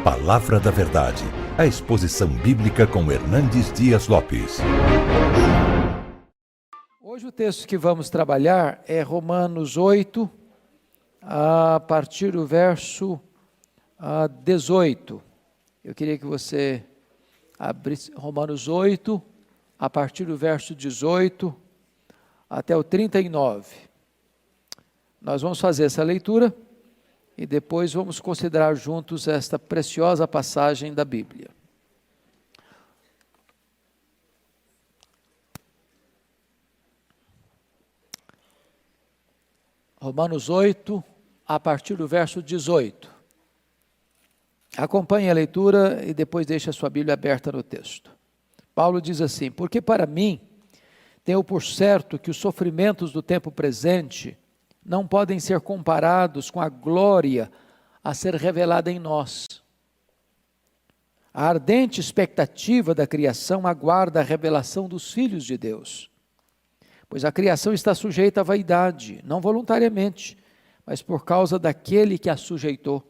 Palavra da Verdade, a exposição bíblica com Hernandes Dias Lopes. Hoje o texto que vamos trabalhar é Romanos 8, a partir do verso 18. Eu queria que você abrisse Romanos 8, a partir do verso 18 até o 39. Nós vamos fazer essa leitura e depois vamos considerar juntos esta preciosa passagem da Bíblia. Romanos 8, a partir do verso 18. Acompanhe a leitura e depois deixe a sua Bíblia aberta no texto. Paulo diz assim: porque para mim, tenho por certo que os sofrimentos do tempo presente não podem ser comparados com a glória a ser revelada em nós. A ardente expectativa da criação aguarda a revelação dos filhos de Deus. Pois a criação está sujeita à vaidade, não voluntariamente, mas por causa daquele que a sujeitou,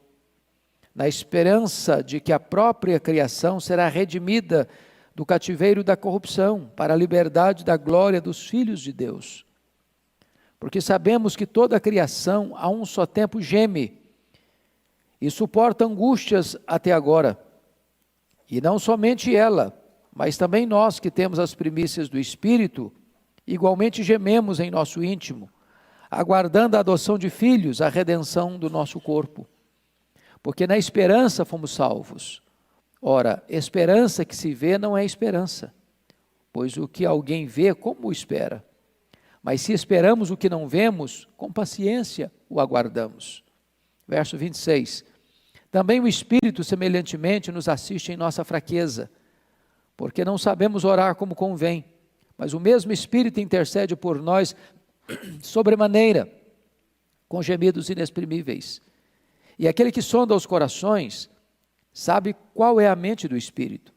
na esperança de que a própria criação será redimida do cativeiro da corrupção, para a liberdade da glória dos filhos de Deus. Porque sabemos que toda a criação a um só tempo geme e suporta angústias até agora. E não somente ela, mas também nós que temos as primícias do Espírito, igualmente gememos em nosso íntimo, aguardando a adoção de filhos, a redenção do nosso corpo. Porque na esperança fomos salvos. Ora, esperança que se vê não é esperança, pois o que alguém vê, como o espera? Mas se esperamos o que não vemos, com paciência o aguardamos. Verso 26. Também o Espírito semelhantemente nos assiste em nossa fraqueza, porque não sabemos orar como convém, mas o mesmo Espírito intercede por nós sobremaneira, com gemidos inexprimíveis. E aquele que sonda os corações, sabe qual é a mente do Espírito,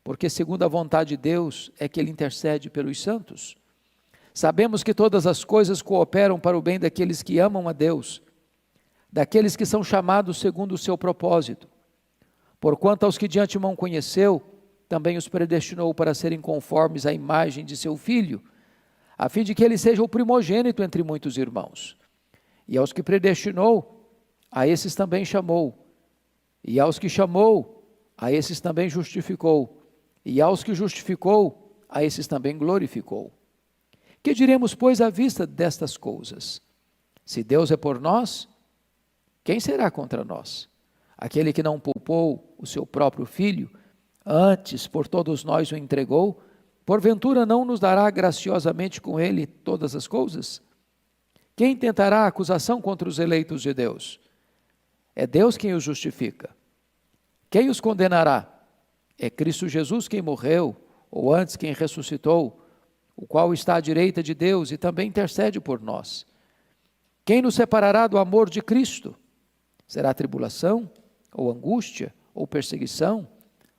porque segundo a vontade de Deus é que ele intercede pelos santos. Sabemos que todas as coisas cooperam para o bem daqueles que amam a Deus, daqueles que são chamados segundo o seu propósito. Porquanto aos que de antemão conheceu, também os predestinou para serem conformes à imagem de seu Filho, a fim de que ele seja o primogênito entre muitos irmãos. E aos que predestinou, a esses também chamou. E aos que chamou, a esses também justificou. E aos que justificou, a esses também glorificou. Que diremos, pois, à vista destas coisas? Se Deus é por nós, quem será contra nós? Aquele que não poupou o seu próprio Filho, antes por todos nós o entregou, porventura não nos dará graciosamente com ele todas as coisas? Quem tentará acusação contra os eleitos de Deus? É Deus quem os justifica. Quem os condenará? É Cristo Jesus quem morreu, ou antes quem ressuscitou, o qual está à direita de Deus e também intercede por nós. Quem nos separará do amor de Cristo? Será tribulação, ou angústia, ou perseguição,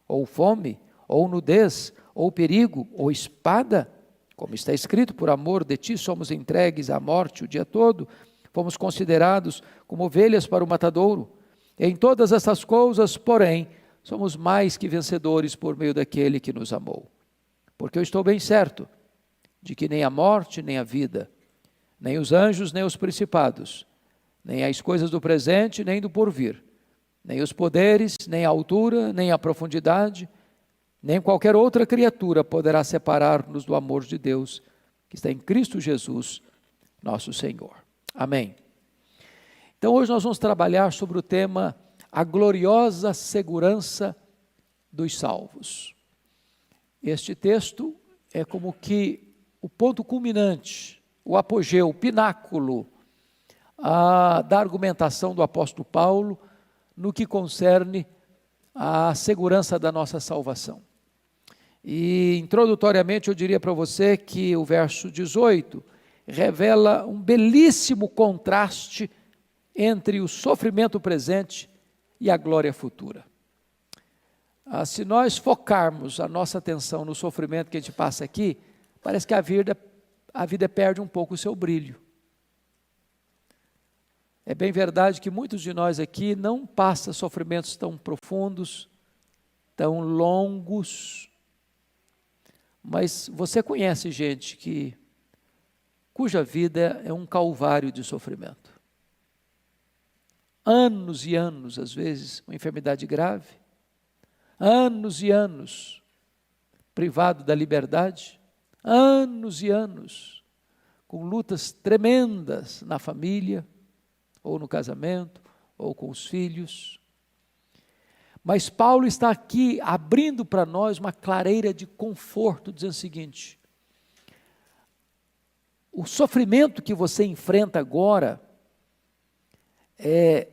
ou fome, ou nudez, ou perigo, ou espada? Como está escrito, por amor de ti somos entregues à morte o dia todo, fomos considerados como ovelhas para o matadouro. Em todas essas coisas, porém, somos mais que vencedores por meio daquele que nos amou. Porque eu estou bem certo de que nem a morte, nem a vida, nem os anjos, nem os principados, nem as coisas do presente, nem do porvir, nem os poderes, nem a altura, nem a profundidade, nem qualquer outra criatura poderá separar-nos do amor de Deus, que está em Cristo Jesus, nosso Senhor. Amém. Então hoje nós vamos trabalhar sobre o tema a gloriosa segurança dos salvos. Este texto é como que o ponto culminante, o apogeu, o pináculo da argumentação do apóstolo Paulo no que concerne à segurança da nossa salvação. E introdutoriamente eu diria para você que o verso 18 revela um belíssimo contraste entre o sofrimento presente e a glória futura. Se nós focarmos a nossa atenção no sofrimento que a gente passa aqui, parece que a vida perde um pouco o seu brilho. É bem verdade que muitos de nós aqui não passam sofrimentos tão profundos, tão longos, mas você conhece gente cuja vida é um calvário de sofrimento. Anos e anos, às vezes, uma enfermidade grave, anos e anos privado da liberdade, anos e anos com lutas tremendas na família, ou no casamento, ou com os filhos. Mas Paulo está aqui abrindo para nós uma clareira de conforto, dizendo o seguinte: o sofrimento que você enfrenta agora,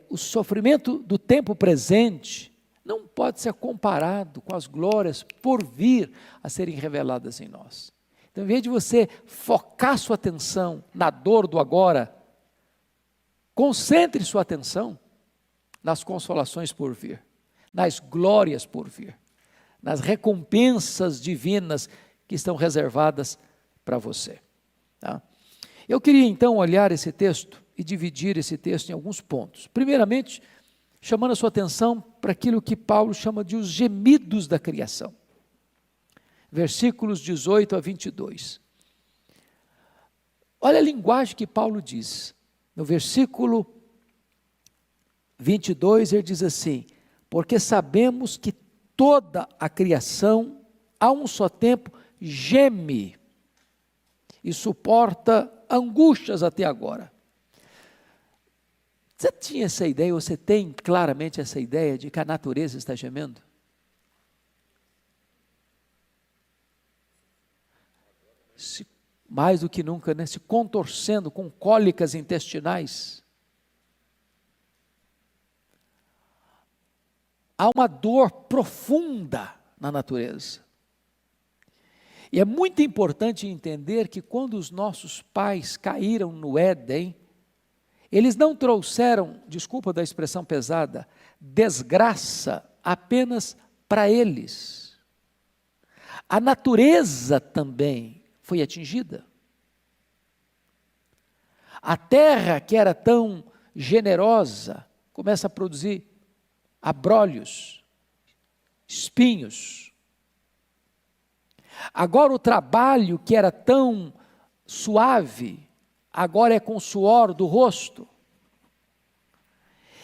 o sofrimento do tempo presente, não pode ser comparado com as glórias por vir a serem reveladas em nós. Então, em vez de você focar sua atenção na dor do agora, concentre sua atenção nas consolações por vir, nas glórias por vir, nas recompensas divinas que estão reservadas para você. Tá? Eu queria então olhar esse texto e dividir esse texto em alguns pontos. Primeiramente, chamando a sua atenção para aquilo que Paulo chama de os gemidos da criação. Versículos 18 a 22. Olha a linguagem que Paulo diz. No versículo 22 ele diz assim: porque sabemos que toda a criação, a um só tempo, geme e suporta angústias até agora. Você tinha essa ideia, você tem claramente essa ideia de que a natureza está gemendo? Mais do que nunca, né? Se contorcendo com cólicas intestinais. Há uma dor profunda na natureza. E é muito importante entender que quando os nossos pais caíram no Éden, eles não trouxeram, desculpa da expressão pesada, desgraça apenas para eles. A natureza também foi atingida. A terra que era tão generosa começa a produzir abrolhos, espinhos. Agora o trabalho que era tão suave, agora é com suor do rosto.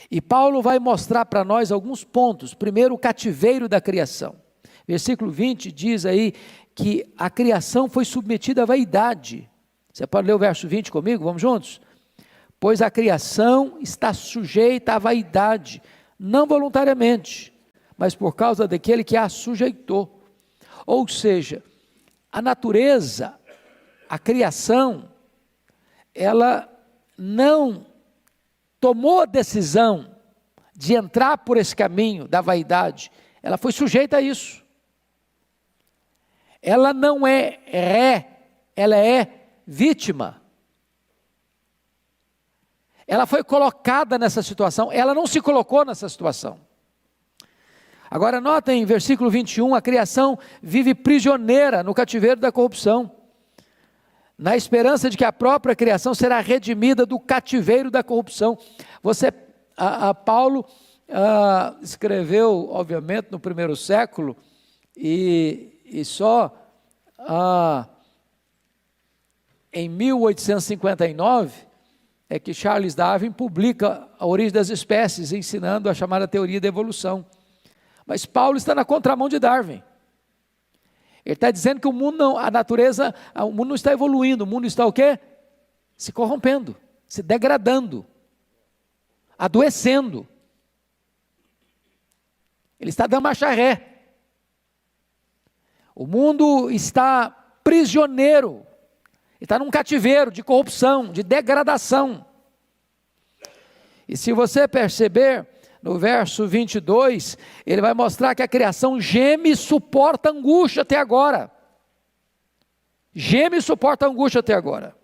E Paulo vai mostrar para nós alguns pontos. Primeiro, o cativeiro da criação. Versículo 20 diz aí que a criação foi submetida à vaidade. Você pode ler o verso 20 comigo? Vamos juntos? Pois a criação está sujeita à vaidade, não voluntariamente, mas por causa daquele que a sujeitou. Ou seja, a natureza, a criação, ela não tomou a decisão de entrar por esse caminho da vaidade, ela foi sujeita a isso. Ela não é ré, ela é vítima. Ela foi colocada nessa situação, ela não se colocou nessa situação. Agora notem em versículo 21, a criação vive prisioneira no cativeiro da corrupção, na esperança de que a própria criação será redimida do cativeiro da corrupção. Paulo escreveu, obviamente, no primeiro século, e só em 1859 é que Charles Darwin publica A Origem das Espécies, ensinando a chamada teoria da evolução. Mas Paulo está na contramão de Darwin. Ele está dizendo que o mundo não, a natureza, o mundo não está evoluindo, o mundo está o quê? Se corrompendo, se degradando, adoecendo. Ele está dando marcha ré. O mundo está prisioneiro, está num cativeiro de corrupção, de degradação. E se você perceber, no verso 22, ele vai mostrar que a criação geme e suporta angústia até agora. Geme e suporta angústia até agora.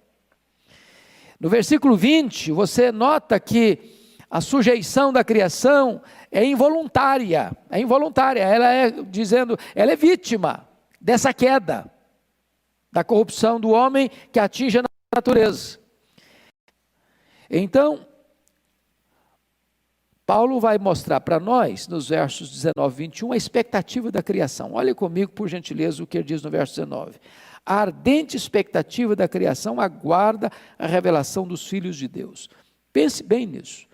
No versículo 20, você nota que a sujeição da criação é involuntária. Ela é vítima dessa queda, da corrupção do homem que atinge a natureza. Então, Paulo vai mostrar para nós, nos versos 19 e 21, a expectativa da criação. Olha comigo, por gentileza, o que ele diz no verso 19. A ardente expectativa da criação aguarda a revelação dos filhos de Deus. Pense bem nisso.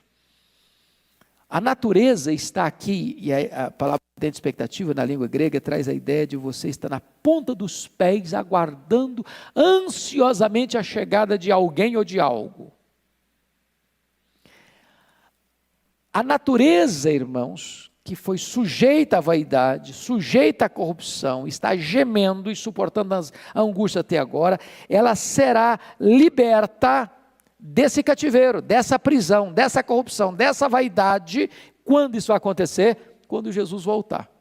A natureza está aqui, e a palavra ardente expectativa na língua grega traz a ideia de você estar na ponta dos pés, aguardando ansiosamente a chegada de alguém ou de algo. A natureza, irmãos, que foi sujeita à vaidade, sujeita à corrupção, está gemendo e suportando a angústia até agora, ela será liberta desse cativeiro, dessa prisão, dessa corrupção, dessa vaidade. Quando isso vai acontecer? Quando Jesus voltar.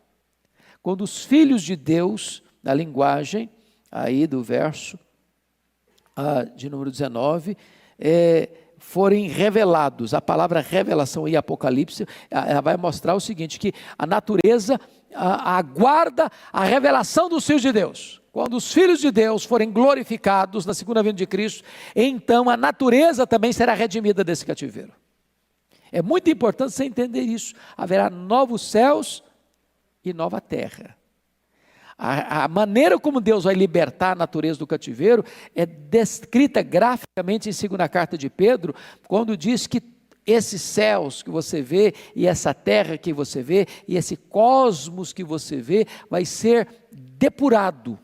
Quando os filhos de Deus, na linguagem aí do verso de número 19, forem revelados. A palavra revelação em Apocalipse, ela vai mostrar o seguinte, que a natureza aguarda a revelação dos filhos de Deus. Quando os filhos de Deus forem glorificados na segunda vinda de Cristo, então a natureza também será redimida desse cativeiro. É muito importante você entender isso. Haverá novos céus e nova terra. A maneira como Deus vai libertar a natureza do cativeiro é descrita graficamente em 2ª carta de Pedro, quando diz que esses céus que você vê, e essa terra que você vê, e esse cosmos que você vê, vai ser depurado.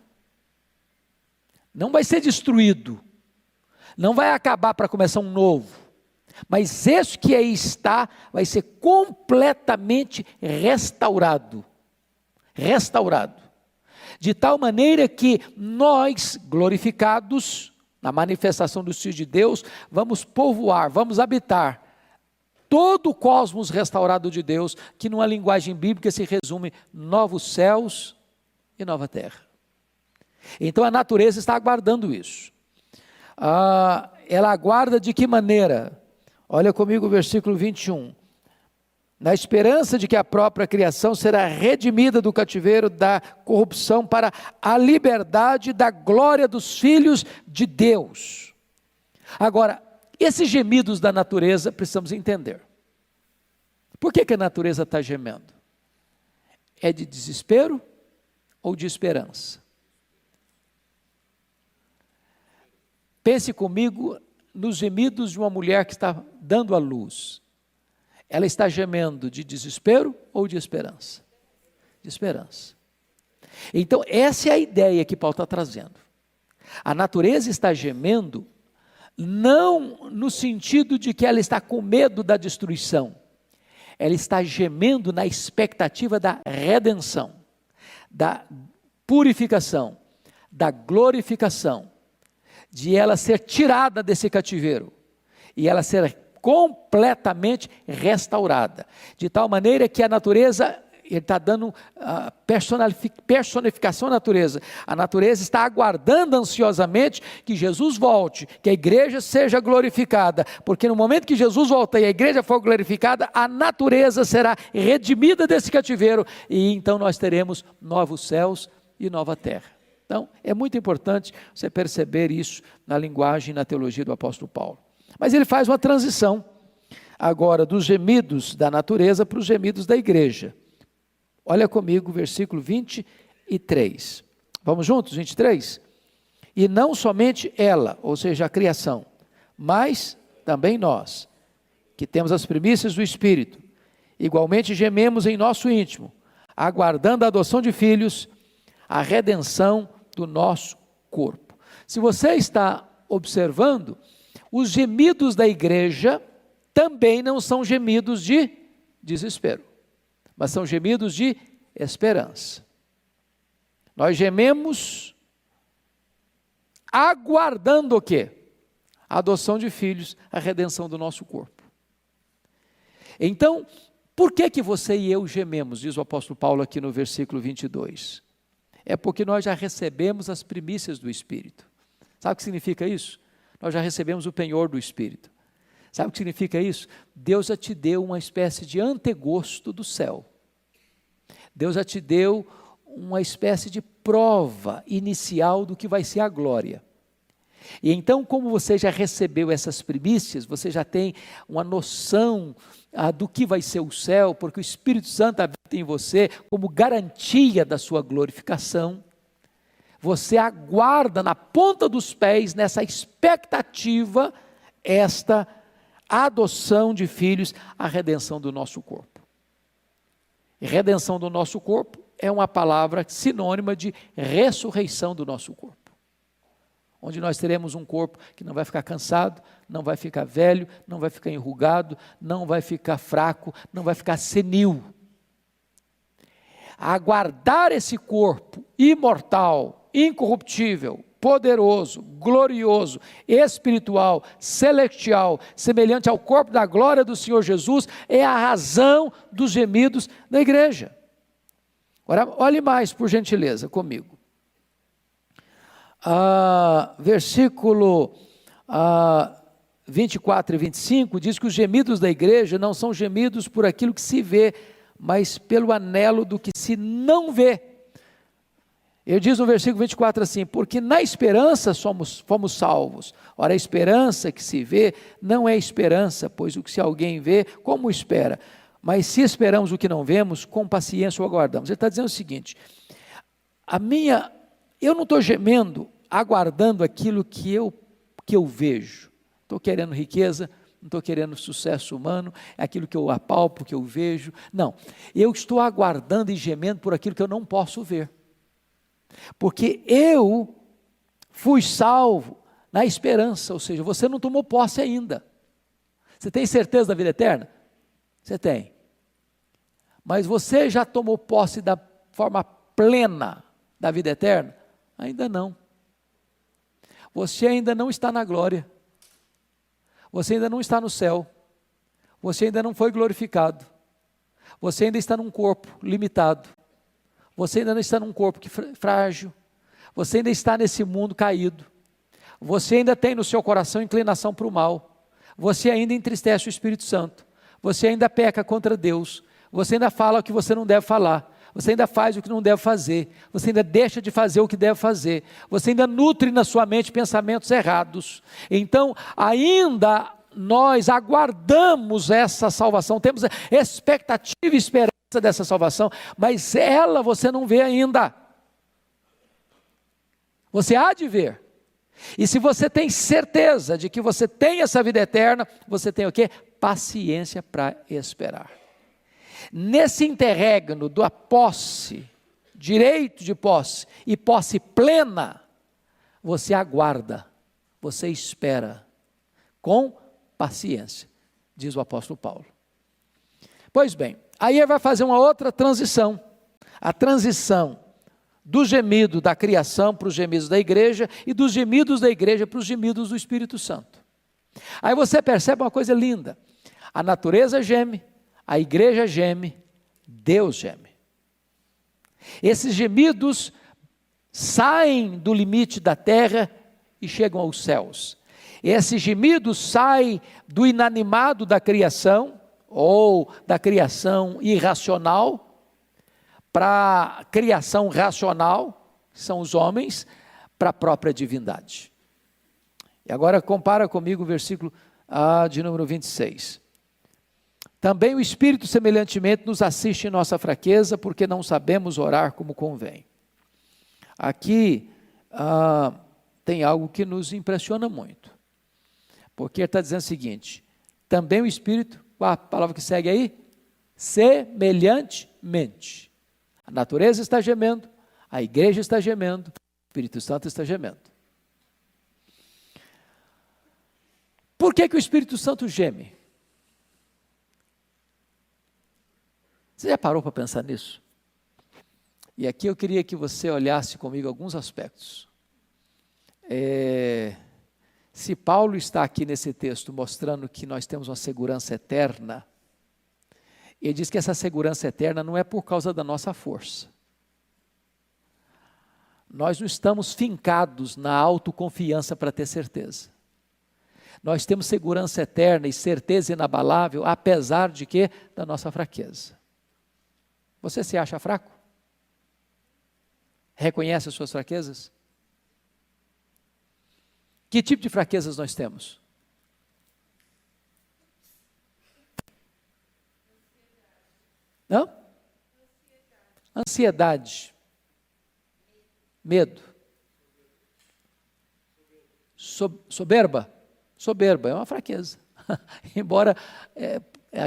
Não vai ser destruído. Não vai acabar para começar um novo. Mas esse que aí está, vai ser completamente restaurado. Restaurado. De tal maneira que nós, glorificados, na manifestação dos filhos de Deus, vamos povoar, vamos habitar todo o cosmos restaurado de Deus, que numa linguagem bíblica se resume novos céus e nova terra. Então a natureza está aguardando isso. Ela aguarda de que maneira? Olha comigo o versículo 21. Na esperança de que a própria criação será redimida do cativeiro da corrupção para a liberdade da glória dos filhos de Deus. Agora, esses gemidos da natureza precisamos entender. Por que a natureza está gemendo? É de desespero ou de esperança? Pense comigo nos gemidos de uma mulher que está dando à luz. Ela está gemendo de desespero ou de esperança? De esperança. Então, essa é a ideia que Paulo está trazendo. A natureza está gemendo, não no sentido de que ela está com medo da destruição. Ela está gemendo na expectativa da redenção, da purificação, da glorificação, de ela ser tirada desse cativeiro, e ela ser completamente restaurada, de tal maneira que a natureza, ele está dando personificação à natureza, a natureza está aguardando ansiosamente que Jesus volte, que a igreja seja glorificada, porque no momento que Jesus volta e a igreja for glorificada, a natureza será redimida desse cativeiro, e então nós teremos novos céus e nova terra. Então, é muito importante você perceber isso na linguagem e na teologia do apóstolo Paulo. Mas ele faz uma transição agora dos gemidos da natureza para os gemidos da igreja. Olha comigo o versículo 23. Vamos juntos, 23? E não somente ela, ou seja, a criação, mas também nós, que temos as primícias do Espírito, igualmente gememos em nosso íntimo, aguardando a adoção de filhos, a redenção do nosso corpo. Se você está observando, os gemidos da igreja também não são gemidos de desespero, mas são gemidos de esperança. Nós gememos aguardando o quê? A adoção de filhos, a redenção do nosso corpo. Então, por que você e eu gememos, diz o apóstolo Paulo aqui no versículo 22? É porque nós já recebemos as primícias do Espírito. Sabe o que significa isso? Nós já recebemos o penhor do Espírito. Sabe o que significa isso? Deus já te deu uma espécie de antegosto do céu. Deus já te deu uma espécie de prova inicial do que vai ser a glória. E então, como você já recebeu essas primícias, você já tem uma noção do que vai ser o céu, porque o Espírito Santo habita em você como garantia da sua glorificação. Você aguarda na ponta dos pés, nessa expectativa, esta adoção de filhos, a redenção do nosso corpo. E redenção do nosso corpo é uma palavra sinônima de ressurreição do nosso corpo. Onde nós teremos um corpo que não vai ficar cansado, não vai ficar velho, não vai ficar enrugado, não vai ficar fraco, não vai ficar senil. Aguardar esse corpo imortal, incorruptível, poderoso, glorioso, espiritual, celestial, semelhante ao corpo da glória do Senhor Jesus, é a razão dos gemidos da igreja. Agora, olhe mais, por gentileza, comigo. Versículo 24 e 25, diz que os gemidos da igreja não são gemidos por aquilo que se vê, mas pelo anelo do que se não vê. Ele diz no versículo 24 assim, porque na esperança fomos salvos. Ora, a esperança que se vê não é esperança, pois o que se alguém vê, como espera? Mas se esperamos o que não vemos, com paciência o aguardamos. Ele está dizendo o seguinte, eu não estou gemendo, aguardando aquilo que eu vejo. Estou querendo riqueza, não estou querendo sucesso humano, é aquilo que eu apalpo, que eu vejo. Não, eu estou aguardando e gemendo por aquilo que eu não posso ver. Porque eu fui salvo na esperança, ou seja, você não tomou posse ainda. Você tem certeza da vida eterna? Você tem. Mas você já tomou posse da forma plena da vida eterna? Ainda não. Você ainda não está na glória. Você ainda não está no céu. Você ainda não foi glorificado. Você ainda está num corpo limitado. Você ainda não está num corpo frágil. Você ainda está nesse mundo caído. Você ainda tem no seu coração inclinação para o mal. Você ainda entristece o Espírito Santo. Você ainda peca contra Deus. Você ainda fala o que você não deve falar. Você ainda faz o que não deve fazer. Você ainda deixa de fazer o que deve fazer. Você ainda nutre na sua mente pensamentos errados. Então, ainda nós aguardamos essa salvação. Temos expectativa e esperança dessa salvação. Mas ela você não vê ainda. Você há de ver. E se você tem certeza de que você tem essa vida eterna, você tem o quê? Paciência para esperar. Nesse interregno da posse, direito de posse e posse plena, você aguarda, você espera, com paciência, diz o apóstolo Paulo. Pois bem, aí ele vai fazer uma outra transição, a transição do gemido da criação para os gemidos da igreja e dos gemidos da igreja para os gemidos do Espírito Santo. Aí você percebe uma coisa linda, a natureza geme, a igreja geme, Deus geme. Esses gemidos saem do limite da terra e chegam aos céus. Esses gemidos saem do inanimado da criação, ou da criação irracional, para a criação racional, que são os homens, para a própria divindade. E agora compara comigo o versículo de número 26. Também o Espírito semelhantemente nos assiste em nossa fraqueza, porque não sabemos orar como convém. Aqui tem algo que nos impressiona muito, porque ele está dizendo o seguinte, também o Espírito, qual a palavra que segue aí? Semelhantemente. A natureza está gemendo, a igreja está gemendo, o Espírito Santo está gemendo. Por que o Espírito Santo geme? Você já parou para pensar nisso? E aqui eu queria que você olhasse comigo alguns aspectos. Se Paulo está aqui nesse texto mostrando que nós temos uma segurança eterna, ele diz que essa segurança eterna não é por causa da nossa força. Nós não estamos fincados na autoconfiança para ter certeza. Nós temos segurança eterna e certeza inabalável, apesar de quê? Da nossa fraqueza. Você se acha fraco? Reconhece as suas fraquezas? Que tipo de fraquezas nós temos? Não? Ansiedade. Medo. Soberba. Soberba é uma fraqueza. Embora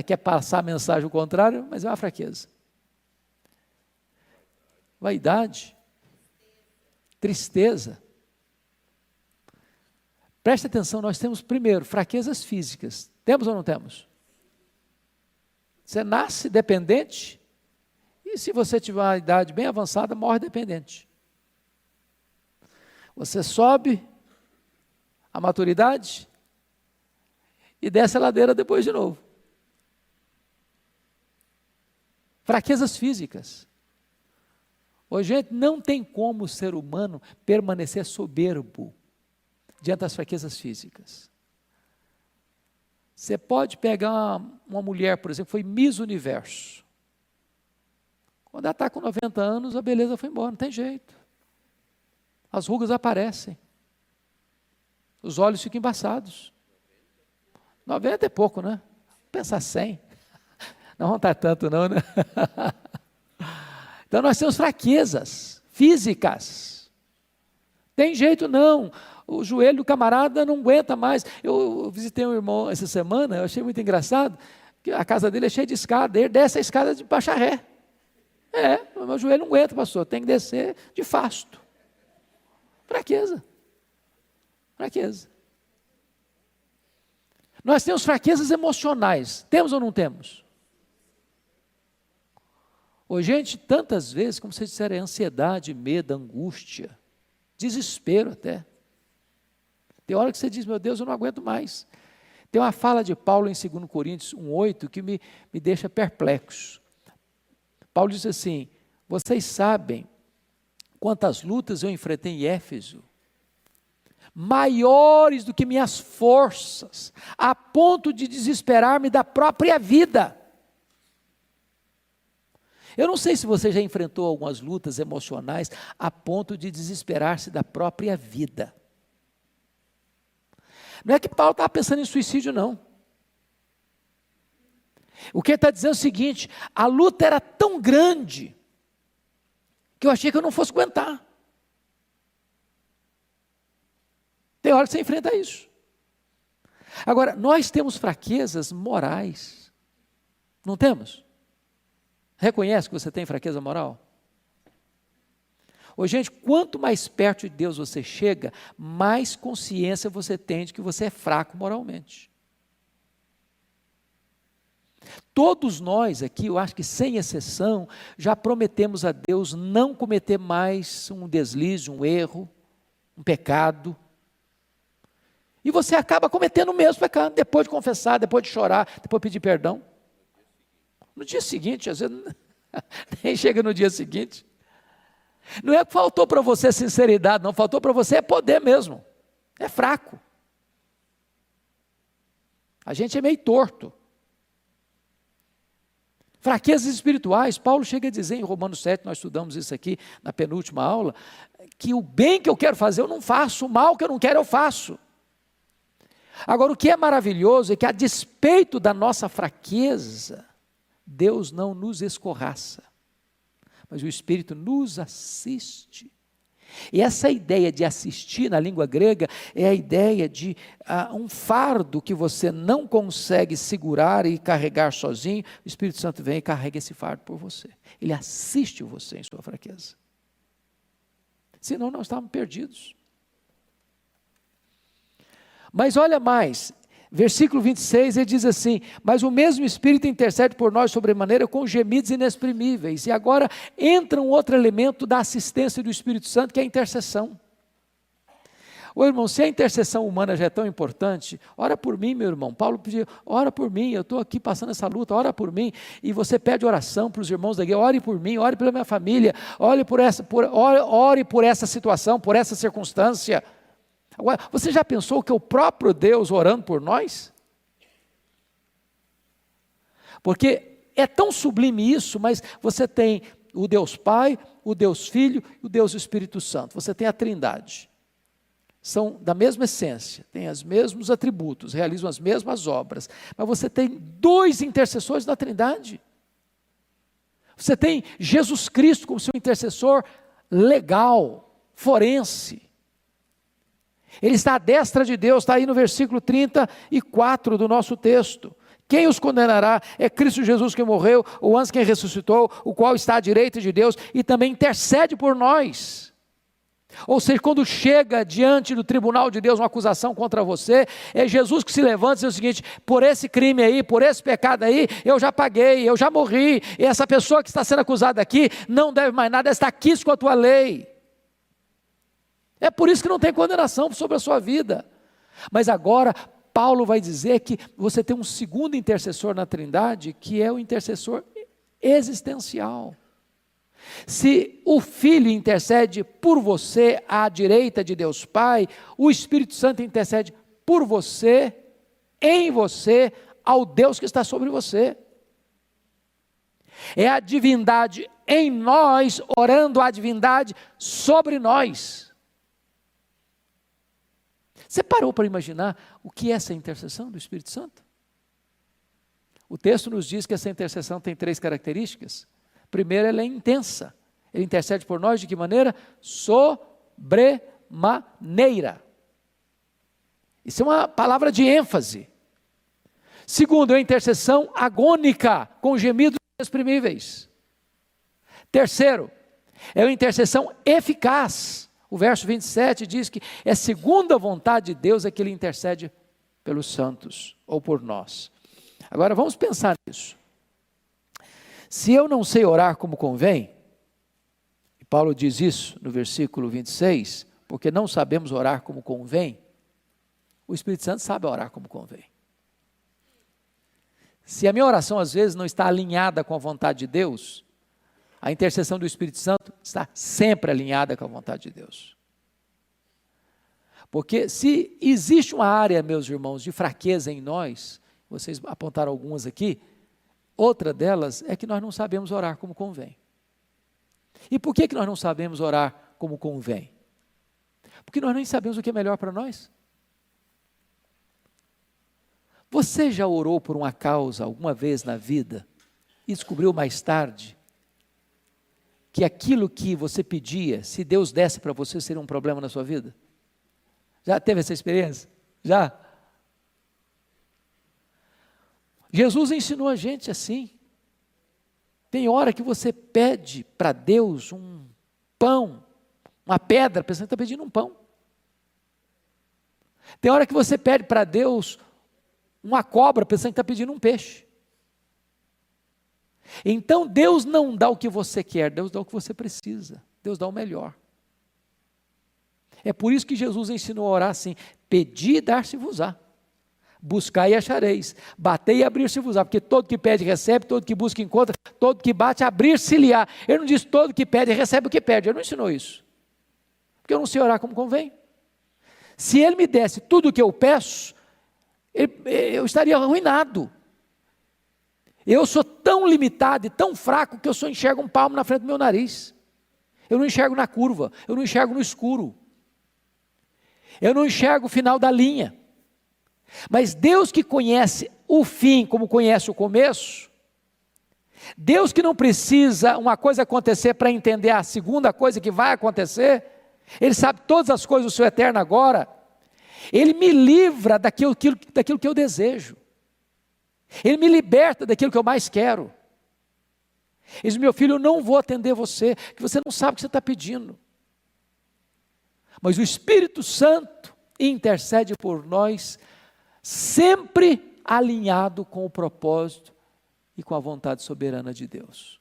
quer passar a mensagem ao contrário, mas é uma fraqueza. Vaidade. Tristeza. Preste atenção, nós temos primeiro fraquezas físicas. Temos ou não temos? Você nasce dependente e se você tiver uma idade bem avançada, morre dependente. Você sobe a maturidade e desce a ladeira depois de novo. Fraquezas físicas. Hoje, gente, não tem como o ser humano permanecer soberbo diante das fraquezas físicas. Você pode pegar uma mulher, por exemplo, foi Miss Universo. Quando ela está com 90 anos, a beleza foi embora, não tem jeito. As rugas aparecem. Os olhos ficam embaçados. 90 é pouco, né? Pensar 100. Não está tanto não, né? Então nós temos fraquezas físicas. Tem jeito não. O joelho do camarada não aguenta mais. Eu visitei um irmão essa semana, eu achei muito engraçado, que a casa dele é cheia de escada, ele desce a escada de baixa ré. O meu joelho não aguenta, pastor, tem que descer de fasto. Fraqueza. Fraqueza. Nós temos fraquezas emocionais, temos ou não temos? Ô, gente, tantas vezes, como vocês disseram, é ansiedade, medo, angústia, desespero até. Tem hora que você diz, meu Deus, eu não aguento mais. Tem uma fala de Paulo em 2 Coríntios 1,8 que me deixa perplexo. Paulo diz assim, vocês sabem quantas lutas eu enfrentei em Éfeso, maiores do que minhas forças, a ponto de desesperar-me da própria vida. Eu não sei se você já enfrentou algumas lutas emocionais a ponto de desesperar-se da própria vida. Não é que Paulo estava pensando em suicídio, não. O que ele está dizendo é o seguinte, a luta era tão grande, que eu achei que eu não fosse aguentar. Tem hora que você enfrenta isso. Agora, nós temos fraquezas morais, não temos? Reconhece que você tem fraqueza moral? Ô, gente, quanto mais perto de Deus você chega, mais consciência você tem de que você é fraco moralmente. Todos nós aqui, eu acho que sem exceção, já prometemos a Deus não cometer mais um deslize, um erro, um pecado. E você acaba cometendo o mesmo pecado, depois de confessar, depois de chorar, depois de pedir perdão. No dia seguinte, às vezes, nem chega no dia seguinte. Não é que faltou para você sinceridade, não, faltou para você poder mesmo. É fraco. A gente é meio torto. Fraquezas espirituais, Paulo chega a dizer em Romanos 7, nós estudamos isso aqui na penúltima aula, que o bem que eu quero fazer eu não faço, o mal que eu não quero eu faço. Agora, o que é maravilhoso é que a despeito da nossa fraqueza, Deus não nos escorraça, mas o Espírito nos assiste. E essa ideia de assistir na língua grega é a ideia de um fardo que você não consegue segurar e carregar sozinho, o Espírito Santo vem e carrega esse fardo por você. Ele assiste você em sua fraqueza. Senão nós estávamos perdidos. Mas olha mais, versículo 26, ele diz assim, mas o mesmo Espírito intercede por nós sobremaneira com gemidos inexprimíveis. E agora entra um outro elemento da assistência do Espírito Santo, que é a intercessão. Ô irmão, se a intercessão humana já é tão importante, ora por mim, meu irmão. Paulo pediu, ora por mim, eu estou aqui passando essa luta, ora por mim. E você pede oração para os irmãos da igreja, ore por mim, ore pela minha família, ore por essa situação, por essa circunstância. Agora, você já pensou que é o próprio Deus orando por nós? Porque é tão sublime isso, mas você tem o Deus Pai, o Deus Filho e o Deus Espírito Santo. Você tem a Trindade. são da mesma essência, têm os mesmos atributos, realizam as mesmas obras, mas você tem 2 intercessores na Trindade. Você tem Jesus Cristo como seu intercessor legal, forense. Ele está à destra de Deus, está aí no versículo 34 do nosso texto. Quem os condenará? É Cristo Jesus que morreu, o antes quem ressuscitou, o qual está à direita de Deus e também intercede por nós. Ou seja, quando chega diante do tribunal de Deus uma acusação contra você, é Jesus que se levanta e diz o seguinte: por esse crime aí, por esse pecado aí, eu já paguei, eu já morri, e essa pessoa que está sendo acusada aqui, não deve mais nada, está aqui com a tua lei. É por isso que não tem condenação sobre a sua vida. Mas agora, Paulo vai dizer que você tem um segundo intercessor na Trindade, que é o intercessor existencial. Se o Filho intercede por você à direita de Deus Pai, o Espírito Santo intercede por você, em você, ao Deus que está sobre você. É a divindade em nós, orando a divindade sobre nós. Você parou para imaginar o que é essa intercessão do Espírito Santo? O texto nos diz que essa intercessão tem 3 características. Primeiro, ela é intensa. Ele intercede por nós de que maneira? Sobremaneira. Isso é uma palavra de ênfase. Segundo, é a intercessão agônica, com gemidos inexprimíveis. Terceiro, é a intercessão eficaz. O verso 27 diz que é segundo a vontade de Deus é que Ele intercede pelos santos, ou por nós. Agora vamos pensar nisso. Se eu não sei orar como convém, e Paulo diz isso no versículo 26, porque não sabemos orar como convém, o Espírito Santo sabe orar como convém. Se a minha oração às vezes não está alinhada com a vontade de Deus, a intercessão do Espírito Santo está sempre alinhada com a vontade de Deus. Porque se existe uma área, meus irmãos, de fraqueza em nós, vocês apontaram algumas aqui, outra delas é que nós não sabemos orar como convém. E por que nós não sabemos orar como convém? Porque nós nem sabemos o que é melhor para nós. Você já orou por uma causa alguma vez na vida e descobriu mais tarde que aquilo que você pedia, se Deus desse para você, seria um problema na sua vida? Já teve essa experiência? Já? Jesus ensinou a gente assim. Tem hora que você pede para Deus um pão, uma pedra, pensando que está pedindo um pão. Tem hora que você pede para Deus uma cobra, pensando que está pedindo um peixe. Então Deus não dá o que você quer, Deus dá o que você precisa, Deus dá o melhor. É por isso que Jesus ensinou a orar assim: pedi e dar-se-vos-á, buscai e achareis, batei e abrir-se-vos-á, porque todo que pede recebe, todo que busca encontra, todo que bate abrir-se-lhe-á. Ele não diz todo que pede recebe o que pede, ele não ensinou isso, porque eu não sei orar como convém. Se Ele me desse tudo o que eu peço, eu estaria arruinado. Eu sou tão limitado e tão fraco que eu só enxergo um palmo na frente do meu nariz. Eu não enxergo na curva, eu não enxergo no escuro. Eu não enxergo o final da linha. Mas Deus que conhece o fim como conhece o começo, Deus que não precisa uma coisa acontecer para entender a segunda coisa que vai acontecer, Ele sabe todas as coisas do seu eterno agora, Ele me livra daquilo que eu desejo. Ele me liberta daquilo que eu mais quero. Ele diz: meu filho, eu não vou atender você, que você não sabe o que você está pedindo. Mas o Espírito Santo intercede por nós, sempre alinhado com o propósito e com a vontade soberana de Deus.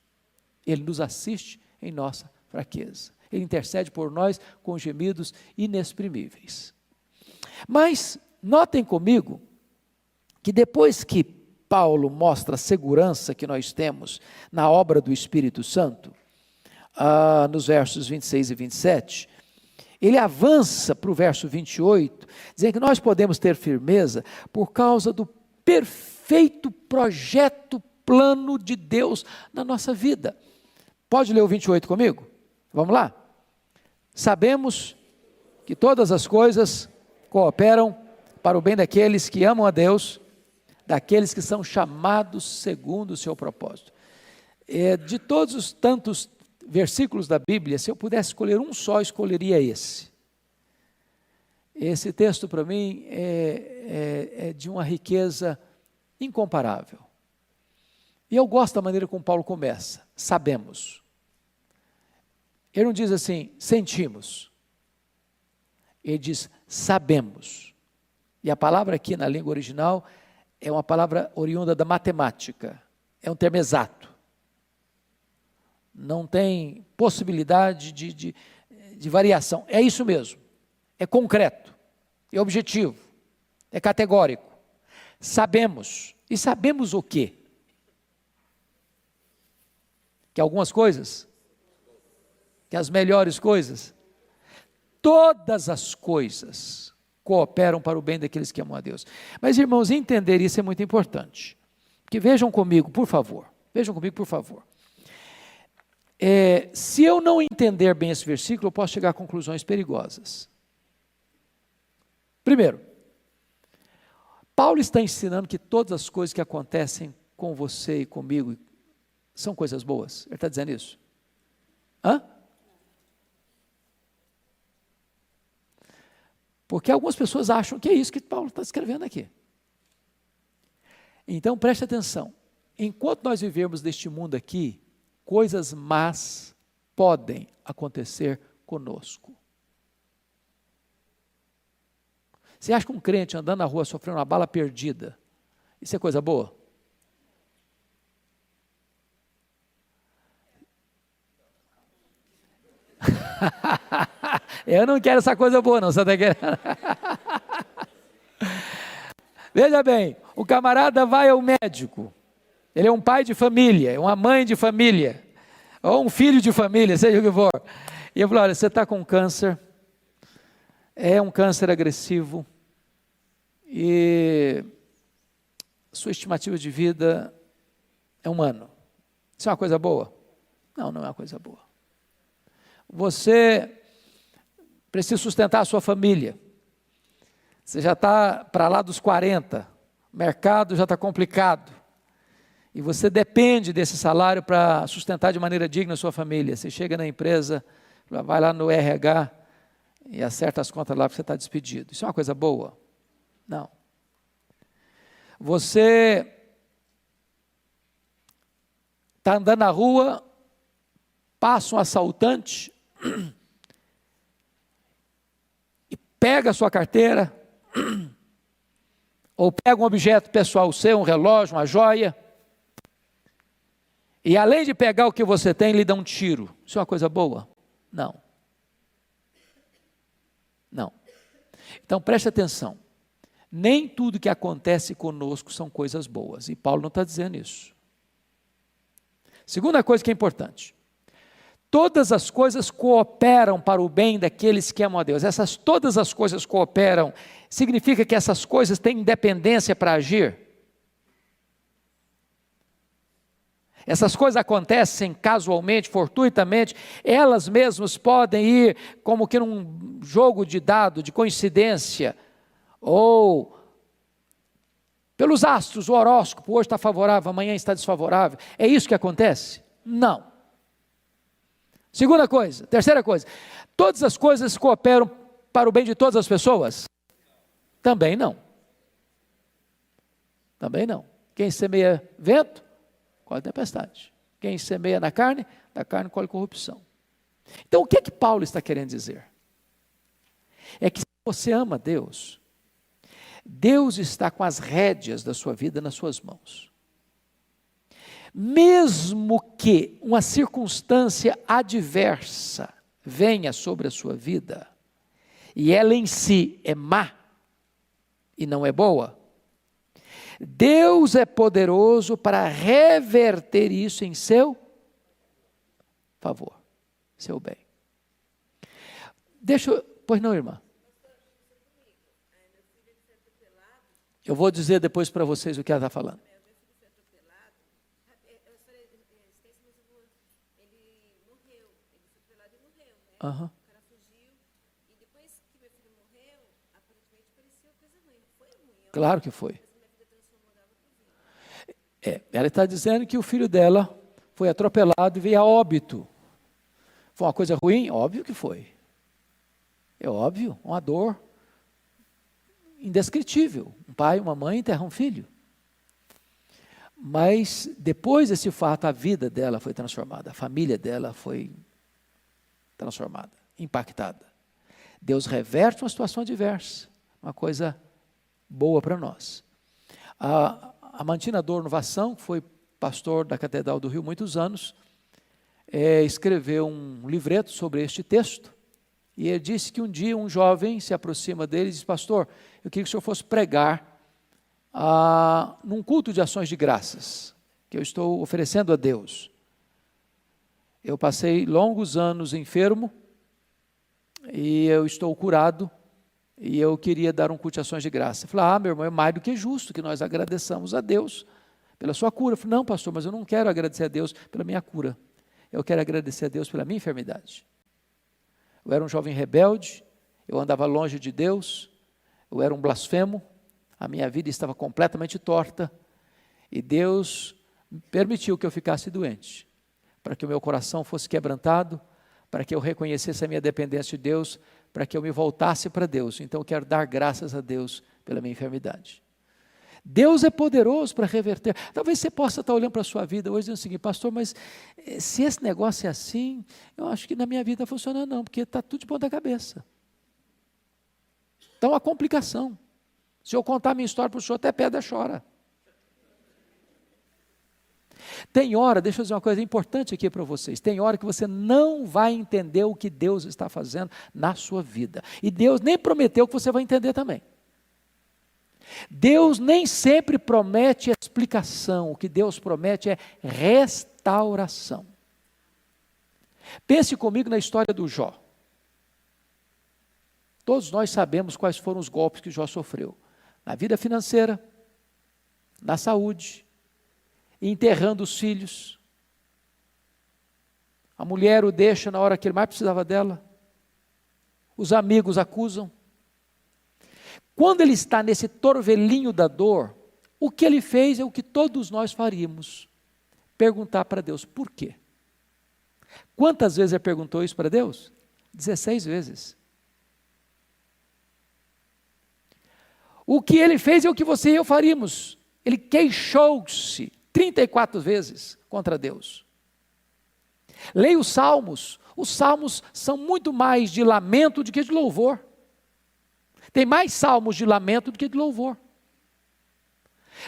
Ele nos assiste em nossa fraqueza. Ele intercede por nós com gemidos inexprimíveis. Mas notem comigo que depois que Paulo mostra a segurança que nós temos na obra do Espírito Santo, nos versos 26 e 27, ele avança para o verso 28, dizendo que nós podemos ter firmeza por causa do perfeito projeto, plano de Deus na nossa vida. Pode ler o 28 comigo? Vamos lá? Sabemos que todas as coisas cooperam para o bem daqueles que amam a Deus, daqueles que são chamados segundo o seu propósito. De todos os tantos versículos da Bíblia, se eu pudesse escolher um só, escolheria esse. Esse texto para mim é de uma riqueza incomparável. E eu gosto da maneira como Paulo começa, sabemos. Ele não diz assim, sentimos. Ele diz, sabemos. E a palavra aqui na língua original é uma palavra oriunda da matemática. É um termo exato. Não tem possibilidade de variação. É isso mesmo. É concreto. É objetivo. É categórico. Sabemos. E sabemos o quê? Que algumas coisas, que as melhores coisas, todas as coisas cooperam para o bem daqueles que amam a Deus. Mas, irmãos, entender isso é muito importante. Porque vejam comigo, por favor. Se eu não entender bem esse versículo, eu posso chegar a conclusões perigosas. Primeiro, Paulo está ensinando que todas as coisas que acontecem com você e comigo são coisas boas. Ele está dizendo isso? Porque algumas pessoas acham que é isso que Paulo está escrevendo aqui. Então preste atenção. Enquanto nós vivemos neste mundo aqui, coisas más podem acontecer conosco. Você acha que um crente andando na rua sofrendo uma bala perdida, isso é coisa boa? Eu não quero essa coisa boa não, você está querendo? Veja bem, o camarada vai ao médico, ele é um pai de família, é uma mãe de família, ou um filho de família, seja o que for, e eu falo, olha, você está com câncer, é um câncer agressivo, e sua estimativa de vida é 1 ano, isso é uma coisa boa? Não, não é uma coisa boa. Você precisa sustentar a sua família, você já está para lá dos 40, o mercado já está complicado, e você depende desse salário para sustentar de maneira digna a sua família. Você chega na empresa, vai lá no RH e acerta as contas lá porque você está despedido. Isso é uma coisa boa? Não. Você está andando na rua, passa um assaltante e pega a sua carteira, ou pega um objeto pessoal seu, um relógio, uma joia, e além de pegar o que você tem, lhe dá um tiro. Isso é uma coisa boa? Não. Não. Então preste atenção. Nem tudo que acontece conosco são coisas boas. E Paulo não está dizendo isso. Segunda coisa que é importante. Todas as coisas cooperam para o bem daqueles que amam a Deus. Todas as coisas cooperam. Significa que essas coisas têm independência para agir? Essas coisas acontecem casualmente, fortuitamente, elas mesmas podem ir como que num jogo de dado, de coincidência, ou pelos astros, o horóscopo, hoje está favorável, amanhã está desfavorável. É isso que acontece? Não. Segunda coisa, terceira coisa, todas as coisas cooperam para o bem de todas as pessoas? Também não. Também não. Quem semeia vento, colhe tempestade. Quem semeia na carne, da carne colhe corrupção. Então o que é que Paulo está querendo dizer? É que se você ama Deus, Deus está com as rédeas da sua vida nas suas mãos. Mesmo que uma circunstância adversa venha sobre a sua vida, e ela em si é má, e não é boa, Deus é poderoso para reverter isso em seu favor, seu bem. Pois não, irmã? Eu vou dizer depois para vocês o que ela está falando. Uhum. O cara fugiu e depois que Claro que foi. Ela está dizendo que o filho dela foi atropelado e veio a óbito. Foi uma coisa ruim? Óbvio que foi. É óbvio, uma dor indescritível. Um pai e uma mãe enterram um filho. Mas depois desse fato, a vida dela foi transformada, a família dela foi transformada, impactada. Deus reverte uma situação adversa, uma coisa boa para nós. A Mantina Adorno Vassão, que foi pastor da Catedral do Rio muitos anos, escreveu um livreto sobre este texto, e ele disse que um dia um jovem se aproxima dele e diz: pastor, eu queria que o senhor fosse pregar num culto de ações de graças, que eu estou oferecendo a Deus. Eu passei longos anos enfermo, e eu estou curado, e eu queria dar um culto de ações de graça. Eu falei: meu irmão, é mais do que justo que nós agradeçamos a Deus pela sua cura. Eu falei: não, pastor, mas eu não quero agradecer a Deus pela minha cura, eu quero agradecer a Deus pela minha enfermidade. Eu era um jovem rebelde, eu andava longe de Deus, eu era um blasfemo, a minha vida estava completamente torta, e Deus permitiu que eu ficasse doente, para que o meu coração fosse quebrantado, para que eu reconhecesse a minha dependência de Deus, para que eu me voltasse para Deus. Então eu quero dar graças a Deus pela minha enfermidade. Deus é poderoso para reverter. Talvez você possa estar olhando para a sua vida hoje e dizendo o seguinte: pastor, mas se esse negócio é assim, eu acho que na minha vida não funciona não, porque está tudo de ponta cabeça. Então, a complicação. Se eu contar a minha história para o senhor, até pedra chora. Tem hora, deixa eu dizer uma coisa importante aqui para vocês, tem hora que você não vai entender o que Deus está fazendo na sua vida. E Deus nem prometeu que você vai entender também. Deus nem sempre promete explicação, o que Deus promete é restauração. Pense comigo na história do Jó. Todos nós sabemos quais foram os golpes que Jó sofreu. Na vida financeira, na saúde, enterrando os filhos. A mulher o deixa na hora que ele mais precisava dela. Os amigos acusam. Quando ele está nesse torvelinho da dor, o que ele fez é o que todos nós faríamos: perguntar para Deus por quê. Quantas vezes ele perguntou isso para Deus? 16 vezes. O que ele fez é o que você e eu faríamos. Ele queixou-se 34 vezes contra Deus. Leia os Salmos. Os Salmos são muito mais de lamento do que de louvor. Tem mais salmos de lamento do que de louvor.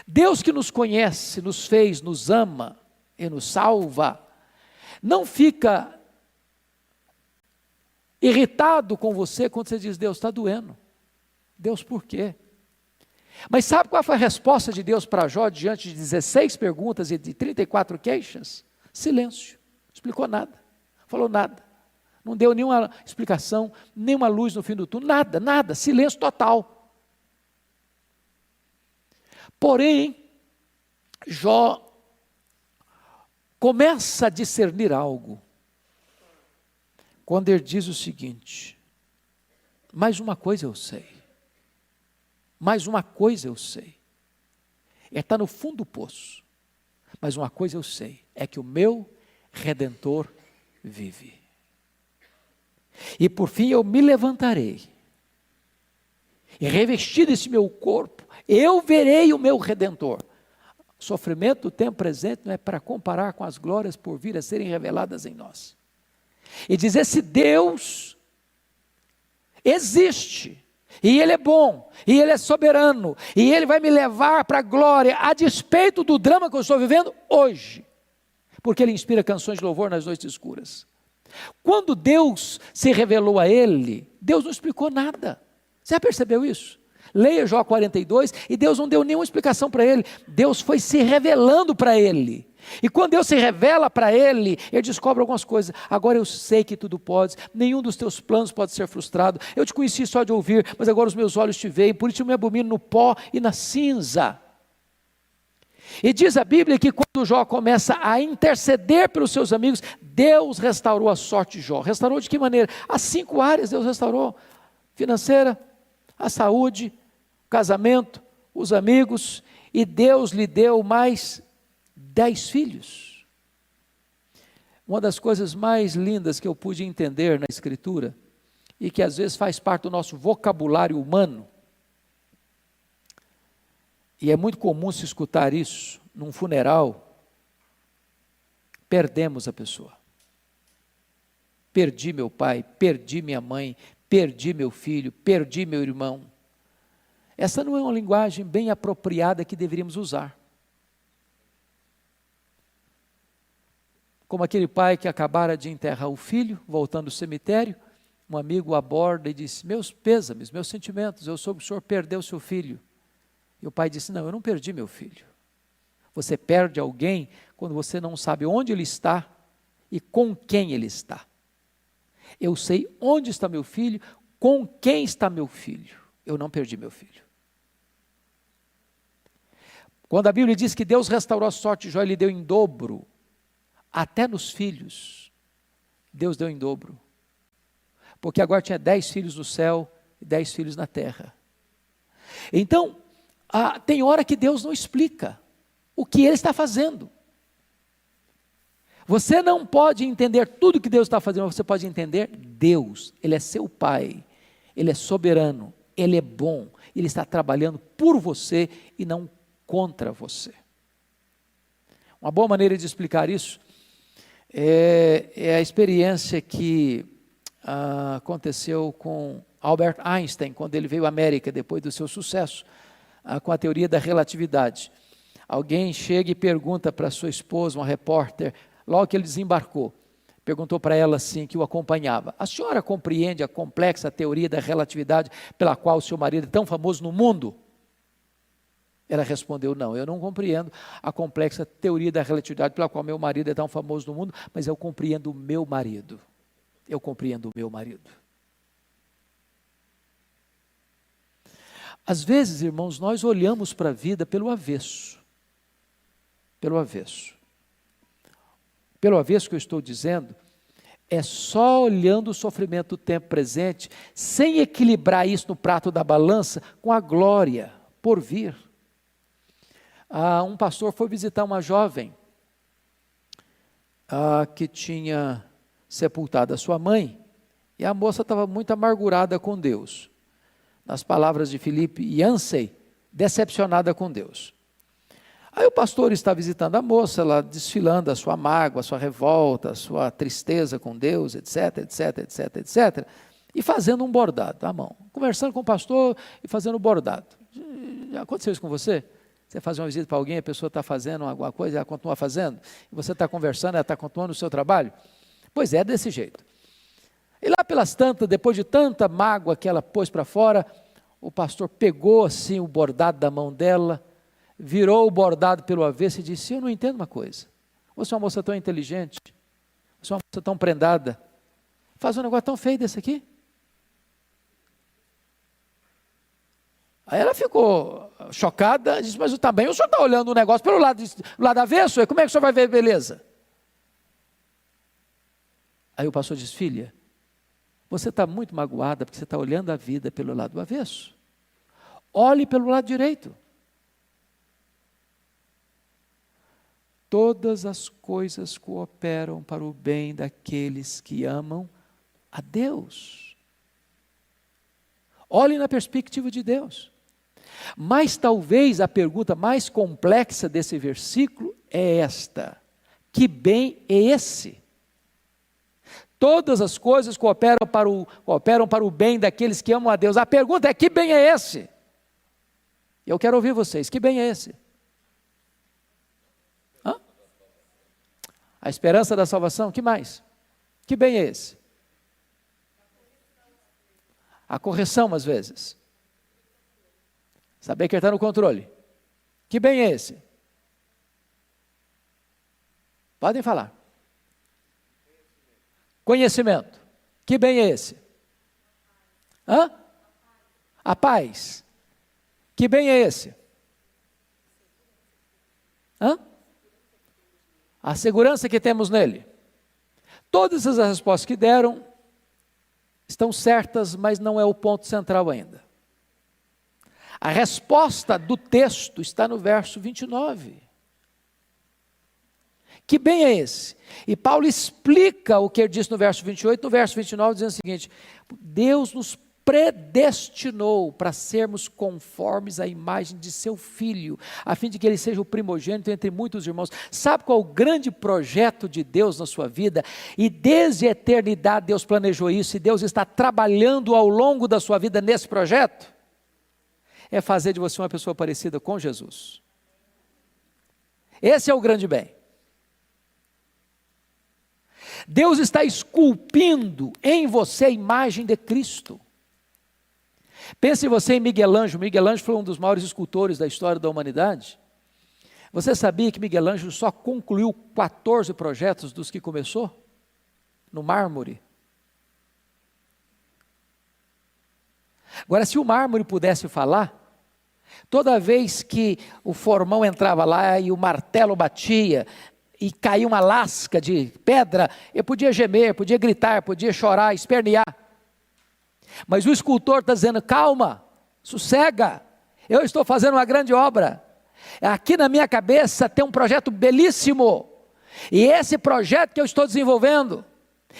Deus que nos conhece, nos fez, nos ama e nos salva, não fica irritado com você quando você diz: Deus, está doendo. Deus, por quê? Mas sabe qual foi a resposta de Deus para Jó diante de 16 perguntas e de 34 queixas? Silêncio. Não explicou nada. Falou nada. Não deu nenhuma explicação, nenhuma luz no fim do túnel, nada, nada, silêncio total. Porém, Jó começa a discernir algo, quando ele diz o seguinte: mais uma coisa eu sei, mais uma coisa eu sei, está no fundo do poço, mas uma coisa eu sei, é que o meu Redentor vive. E por fim eu me levantarei, e revestido esse meu corpo, eu verei o meu Redentor. O sofrimento do tempo presente não é para comparar com as glórias por vir a serem reveladas em nós. E dizer: se Deus existe, e Ele é bom, e Ele é soberano, e Ele vai me levar para a glória, a despeito do drama que eu estou vivendo hoje, porque Ele inspira canções de louvor nas noites escuras. Quando Deus se revelou a ele, Deus não explicou nada. Você já percebeu isso? Leia Jó 42, e Deus não deu nenhuma explicação para ele. Deus foi se revelando para ele. E quando Deus se revela para ele, ele descobre algumas coisas. Agora eu sei que tudo pode, nenhum dos teus planos pode ser frustrado. Eu te conheci só de ouvir, mas agora os meus olhos te veem, por isso eu me abomino no pó e na cinza. E diz a Bíblia que quando Jó começa a interceder pelos seus amigos, Deus restaurou a sorte de Jó. Restaurou de que maneira? As 5 áreas Deus restaurou: financeira, a saúde, o casamento, os amigos, e Deus lhe deu mais 10 filhos. Uma das coisas mais lindas que eu pude entender na Escritura, e que às vezes faz parte do nosso vocabulário humano, e é muito comum se escutar isso num funeral: perdemos a pessoa. Perdi meu pai, perdi minha mãe, perdi meu filho, perdi meu irmão. Essa não é uma linguagem bem apropriada que deveríamos usar. Como aquele pai que acabara de enterrar o filho, voltando do cemitério, um amigo o aborda e disse: meus pêsames, meus sentimentos, eu soube que o senhor perdeu seu filho. E o pai disse: não, eu não perdi meu filho. Você perde alguém quando você não sabe onde ele está e com quem ele está. Eu sei onde está meu filho, com quem está meu filho. Eu não perdi meu filho. Quando a Bíblia diz que Deus restaurou a sorte de Jó, Ele deu em dobro, até nos filhos, Deus deu em dobro. Porque agora tinha 10 filhos no céu e 10 filhos na terra. Então, tem hora que Deus não explica o que Ele está fazendo. Você não pode entender tudo que Deus está fazendo, mas você pode entender Deus. Ele é seu Pai, Ele é soberano, Ele é bom, Ele está trabalhando por você e não contra você. Uma boa maneira de explicar isso é a experiência que aconteceu com Albert Einstein, quando ele veio à América, depois do seu sucesso com a teoria da relatividade. Alguém chega e pergunta para sua esposa, uma repórter, logo que ele desembarcou, perguntou para ela assim, que o acompanhava: a senhora compreende a complexa teoria da relatividade pela qual o seu marido é tão famoso no mundo? Ela respondeu: não, eu não compreendo a complexa teoria da relatividade pela qual meu marido é tão famoso no mundo, mas eu compreendo o meu marido. Eu compreendo o meu marido. Às vezes, irmãos, nós olhamos para a vida pelo avesso. Pelo avesso. Pelo avesso que eu estou dizendo, é só olhando o sofrimento do tempo presente, sem equilibrar isso no prato da balança com a glória por vir. Um pastor foi visitar uma jovem que tinha sepultado a sua mãe, e a moça estava muito amargurada com Deus. Nas palavras de Philip Yancey, decepcionada com Deus. Aí o pastor está visitando a moça, ela desfilando a sua mágoa, a sua revolta, a sua tristeza com Deus, etc, etc, etc, etc, e fazendo um bordado à mão, conversando com o pastor e fazendo um bordado. Já aconteceu isso com você? Você faz uma visita para alguém, a pessoa está fazendo alguma coisa, ela continua fazendo, e você está conversando, ela está continuando o seu trabalho? Pois é, desse jeito. E lá pelas tantas, depois de tanta mágoa que ela pôs para fora, o pastor pegou assim o bordado da mão dela, virou o bordado pelo avesso e disse: eu não entendo uma coisa, você é uma moça tão inteligente, você é uma moça tão prendada, faz um negócio tão feio desse aqui? Aí ela ficou chocada, disse: mas também o senhor está olhando o negócio pelo lado avesso, como é que o senhor vai ver beleza? Aí o pastor disse: filha, você está muito magoada porque você está olhando a vida pelo lado avesso. Olhe pelo lado direito. Todas as coisas cooperam para o bem daqueles que amam a Deus. Olhe na perspectiva de Deus. Mas talvez a pergunta mais complexa desse versículo é esta: que bem é esse? Todas as coisas cooperam para o bem daqueles que amam a Deus. A pergunta é: que bem é esse? Eu quero ouvir vocês, que bem é esse? A esperança da salvação, que mais? Que bem é esse? A correção, às vezes. Saber que ele está no controle. Que bem é esse? Podem falar. Conhecimento. Que bem é esse? A paz. Que bem é esse? A segurança que temos nele. Todas as respostas que deram estão certas, mas não é o ponto central ainda. A resposta do texto está no verso 29. Que bem é esse? E Paulo explica o que ele disse no verso 28, no verso 29, dizendo o seguinte: Deus nos predestinou para sermos conformes à imagem de seu Filho, a fim de que ele seja o primogênito entre muitos irmãos. Sabe qual é o grande projeto de Deus na sua vida? E desde a eternidade Deus planejou isso, e Deus está trabalhando ao longo da sua vida nesse projeto. É fazer de você uma pessoa parecida com Jesus. Esse é o grande bem. Deus está esculpindo em você a imagem de Cristo. Pense você em Miguel Ângelo. Miguel Ângelo foi um dos maiores escultores da história da humanidade. Você sabia que Miguel Ângelo só concluiu 14 projetos dos que começou? No mármore. Agora, se o mármore pudesse falar, toda vez que o formão entrava lá e o martelo batia, e caía uma lasca de pedra, eu podia gemer, podia gritar, podia chorar, espernear. Mas o escultor está dizendo: calma, sossega, eu estou fazendo uma grande obra. Aqui na minha cabeça tem um projeto belíssimo, e esse projeto que eu estou desenvolvendo.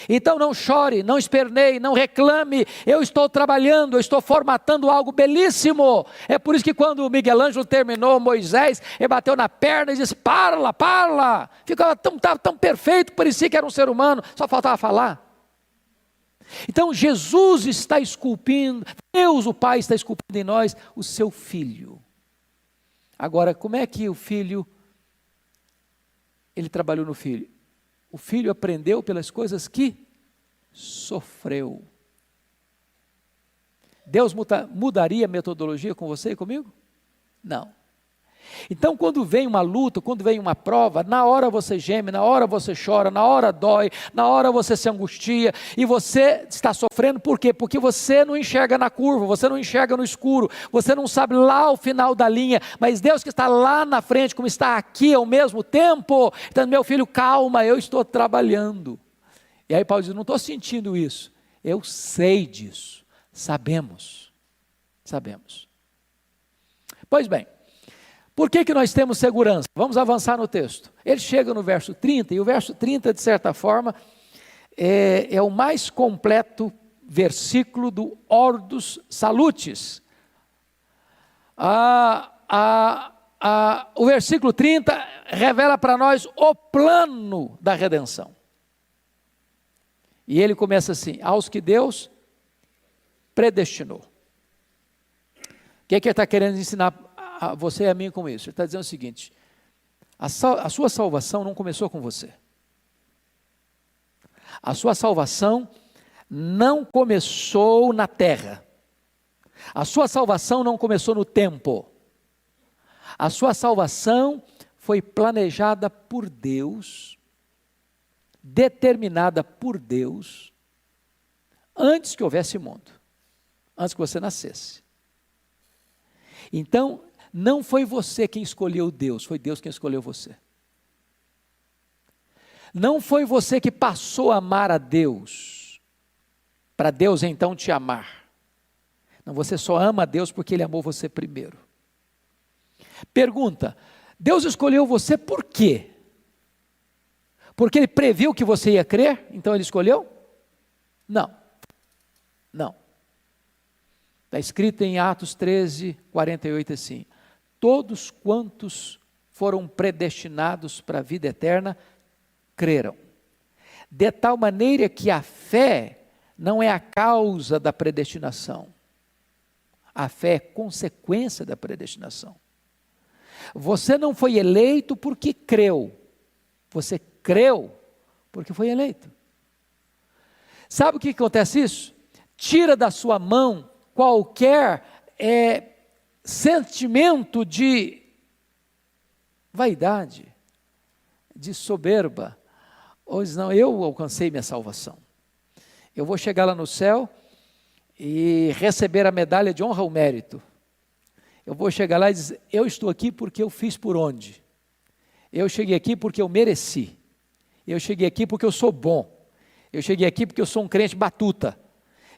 Então não chore, não esperneie, não reclame, eu estou trabalhando, eu estou formatando algo belíssimo. É por isso que quando o Miguel Ângelo terminou Moisés, ele bateu na perna e disse: parla, parla. Ficava tão perfeito, parecia que era um ser humano, só faltava falar. Então Jesus está esculpindo, Deus o Pai está esculpindo em nós o seu Filho. Agora, como é que o Filho, ele trabalhou no Filho? O Filho aprendeu pelas coisas que sofreu. Deus mudaria a metodologia com você e comigo? Não. Então, quando vem uma luta, quando vem uma prova, na hora você geme, na hora você chora, na hora dói, na hora você se angustia, e você está sofrendo, por quê? Porque você não enxerga na curva, você não enxerga no escuro, você não sabe lá o final da linha, mas Deus que está lá na frente, como está aqui ao mesmo tempo, então, meu filho, calma, eu estou trabalhando. E aí Paulo diz: não estou sentindo isso, eu sei disso, sabemos. Pois bem, por que nós temos segurança? Vamos avançar no texto. Ele chega no verso 30, e o verso 30, de certa forma, é o mais completo versículo do Ordo Salutis. O versículo 30 revela para nós o plano da redenção. E ele começa assim: aos que Deus predestinou. O que é que ele está querendo ensinar a você e a mim com isso? Ele está dizendo o seguinte: a sua salvação não começou com você. A sua salvação não começou na terra. A sua salvação não começou no tempo. A sua salvação foi planejada por Deus, determinada por Deus, antes que houvesse mundo, antes que você nascesse. Então, não foi você quem escolheu Deus, foi Deus quem escolheu você. Não foi você que passou a amar a Deus, para Deus então te amar. Não, você só ama a Deus porque Ele amou você primeiro. Pergunta: Deus escolheu você por quê? Porque Ele previu que você ia crer, então Ele escolheu? Não. Está escrito em Atos 13, 48 assim: todos quantos foram predestinados para a vida eterna, creram. De tal maneira que a fé não é a causa da predestinação. A fé é consequência da predestinação. Você não foi eleito porque creu. Você creu porque foi eleito. Sabe o que acontece isso? Tira da sua mão qualquer sentimento de vaidade, de soberba, ou diz: não, eu alcancei minha salvação, eu vou chegar lá no céu e receber a medalha de honra ao mérito, eu vou chegar lá e dizer: eu estou aqui porque eu fiz por onde, eu cheguei aqui porque eu mereci, eu cheguei aqui porque eu sou bom, eu cheguei aqui porque eu sou um crente batuta,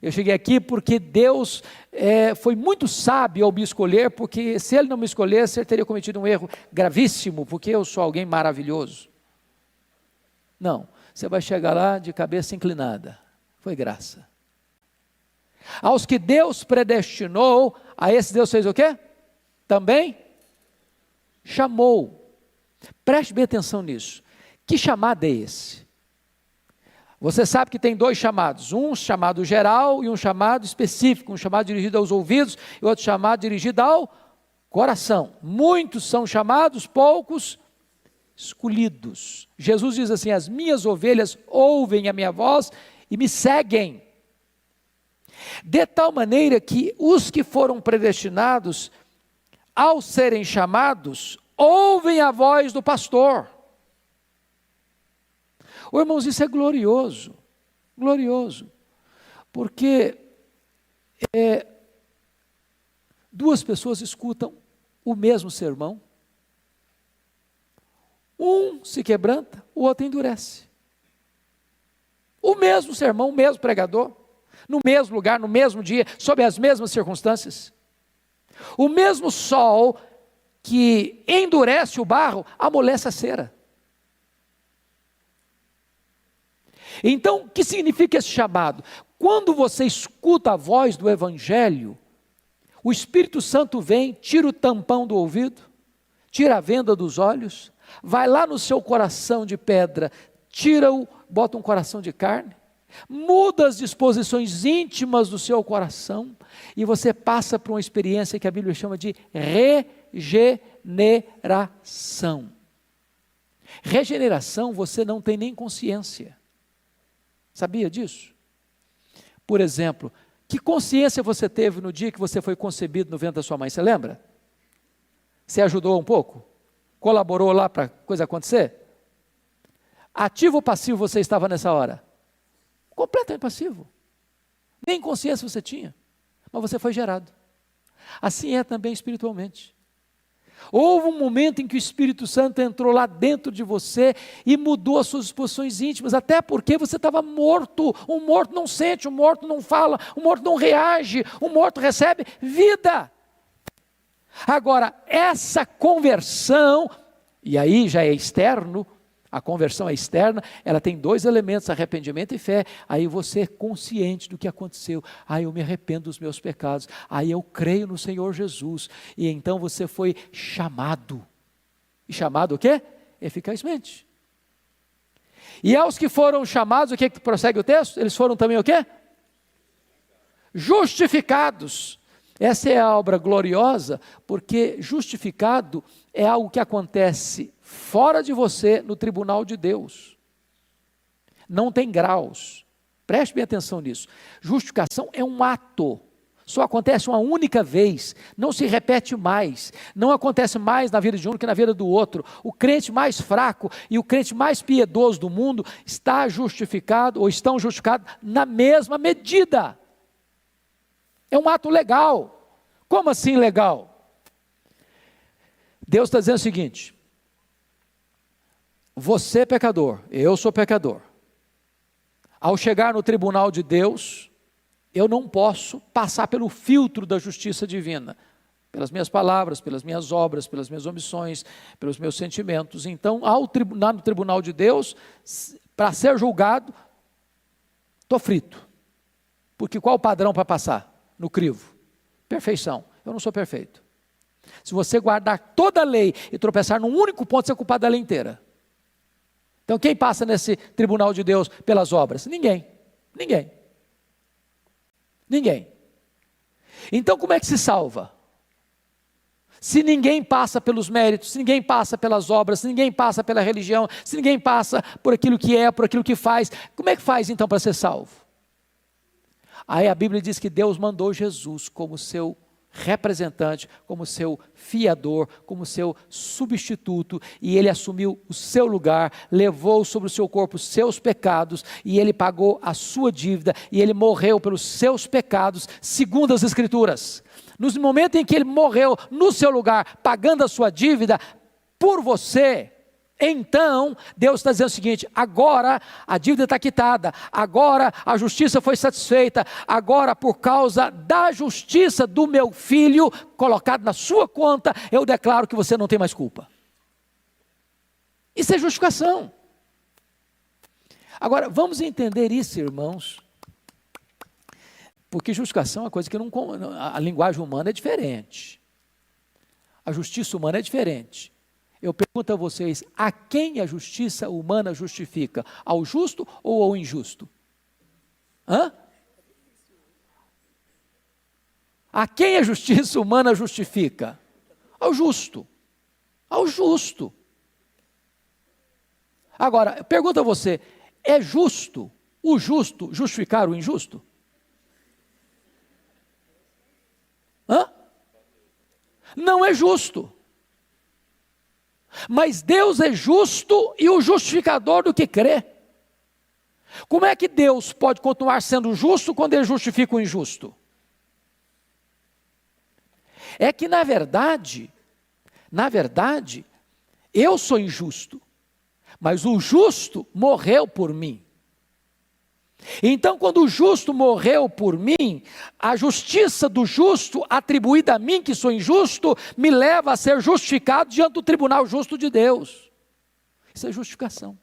Eu cheguei aqui porque Deus foi muito sábio ao me escolher, porque se Ele não me escolhesse, Ele teria cometido um erro gravíssimo, porque eu sou alguém maravilhoso. Não, você vai chegar lá de cabeça inclinada. Foi graça. Aos que Deus predestinou, a esse Deus fez o quê? Também chamou. Preste bem atenção nisso. Que chamado é esse? Você sabe que tem dois chamados, um chamado geral e um chamado específico, um chamado dirigido aos ouvidos e outro chamado dirigido ao coração. Muitos são chamados, poucos escolhidos. Jesus diz assim: as minhas ovelhas ouvem a minha voz e me seguem. De tal maneira que os que foram predestinados, ao serem chamados, ouvem a voz do pastor. Irmãos, isso é glorioso, glorioso, porque duas pessoas escutam o mesmo sermão, um se quebranta, o outro endurece. O mesmo sermão, o mesmo pregador, no mesmo lugar, no mesmo dia, sob as mesmas circunstâncias. O mesmo sol que endurece o barro, amolece a cera. Então, o que significa esse chamado? Quando você escuta a voz do Evangelho, o Espírito Santo vem, tira o tampão do ouvido, tira a venda dos olhos, vai lá no seu coração de pedra, tira-o, bota um coração de carne, muda as disposições íntimas do seu coração, e você passa por uma experiência que a Bíblia chama de regeneração. Regeneração você não tem nem consciência. Sabia disso? Por exemplo, que consciência você teve no dia que você foi concebido no ventre da sua mãe? Você lembra? Você ajudou um pouco? Colaborou lá para a coisa acontecer? Ativo ou passivo você estava nessa hora? Completamente passivo. Nem consciência você tinha, mas você foi gerado. Assim é também espiritualmente. Houve um momento em que o Espírito Santo entrou lá dentro de você e mudou as suas disposições íntimas, até porque você estava morto. Um morto não sente, um morto não fala, um morto não reage, um morto recebe vida. Agora, essa conversão, e aí já é externo, a conversão é externa, ela tem dois elementos, arrependimento e fé. Aí você é consciente do que aconteceu. Aí eu me arrependo dos meus pecados. Aí eu creio no Senhor Jesus. E então você foi chamado. E chamado o quê? Eficazmente. E aos que foram chamados, o que prossegue o texto? Eles foram também o quê? Justificados. Essa é a obra gloriosa, porque justificado é algo que acontece fora de você, no tribunal de Deus. Não tem graus. Preste bem atenção nisso. Justificação é um ato. Só acontece uma única vez. Não se repete mais. Não acontece mais na vida de um que na vida do outro. O crente mais fraco e o crente mais piedoso do mundo está justificado, ou estão justificados na mesma medida. É um ato legal. Como assim legal? Deus está dizendo o seguinte: você é pecador, eu sou pecador. Ao chegar no tribunal de Deus, eu não posso passar pelo filtro da justiça divina, pelas minhas palavras, pelas minhas obras, pelas minhas omissões, pelos meus sentimentos. Então, no tribunal de Deus, para ser julgado, estou frito. Porque qual o padrão para passar? No crivo. Perfeição. Eu não sou perfeito. Se você guardar toda a lei e tropeçar num único ponto, você é culpado da lei inteira. Então quem passa nesse tribunal de Deus pelas obras? Ninguém. Ninguém. Ninguém. Então como é que se salva? Se ninguém passa pelos méritos, se ninguém passa pelas obras, se ninguém passa pela religião, se ninguém passa por aquilo que é, por aquilo que faz, como é que faz então para ser salvo? Aí a Bíblia diz que Deus mandou Jesus como seu representante, como seu fiador, como seu substituto, e ele assumiu o seu lugar, levou sobre o seu corpo os seus pecados, e ele pagou a sua dívida, e ele morreu pelos seus pecados, segundo as Escrituras. No momento em que ele morreu no seu lugar, pagando a sua dívida, por você, Então, Deus está dizendo o seguinte: agora a dívida está quitada, agora a justiça foi satisfeita, agora por causa da justiça do meu filho, colocado na sua conta, eu declaro que você não tem mais culpa. Isso é justificação. Agora, vamos entender isso, irmãos, porque justificação é uma coisa que a linguagem humana é diferente, a justiça humana é diferente. Eu pergunto a vocês, a quem a justiça humana justifica? Ao justo ou ao injusto? A quem a justiça humana justifica? Ao justo. Ao justo. Agora, eu pergunto a você, é justo o justo justificar o injusto? Não é justo. Mas Deus é justo e o justificador do que crê. Como é que Deus pode continuar sendo justo quando Ele justifica o injusto? É que na verdade, eu sou injusto, mas o justo morreu por mim. Então, quando o justo morreu por mim, a justiça do justo atribuída a mim, que sou injusto, me leva a ser justificado diante do tribunal justo de Deus. Isso é justificação.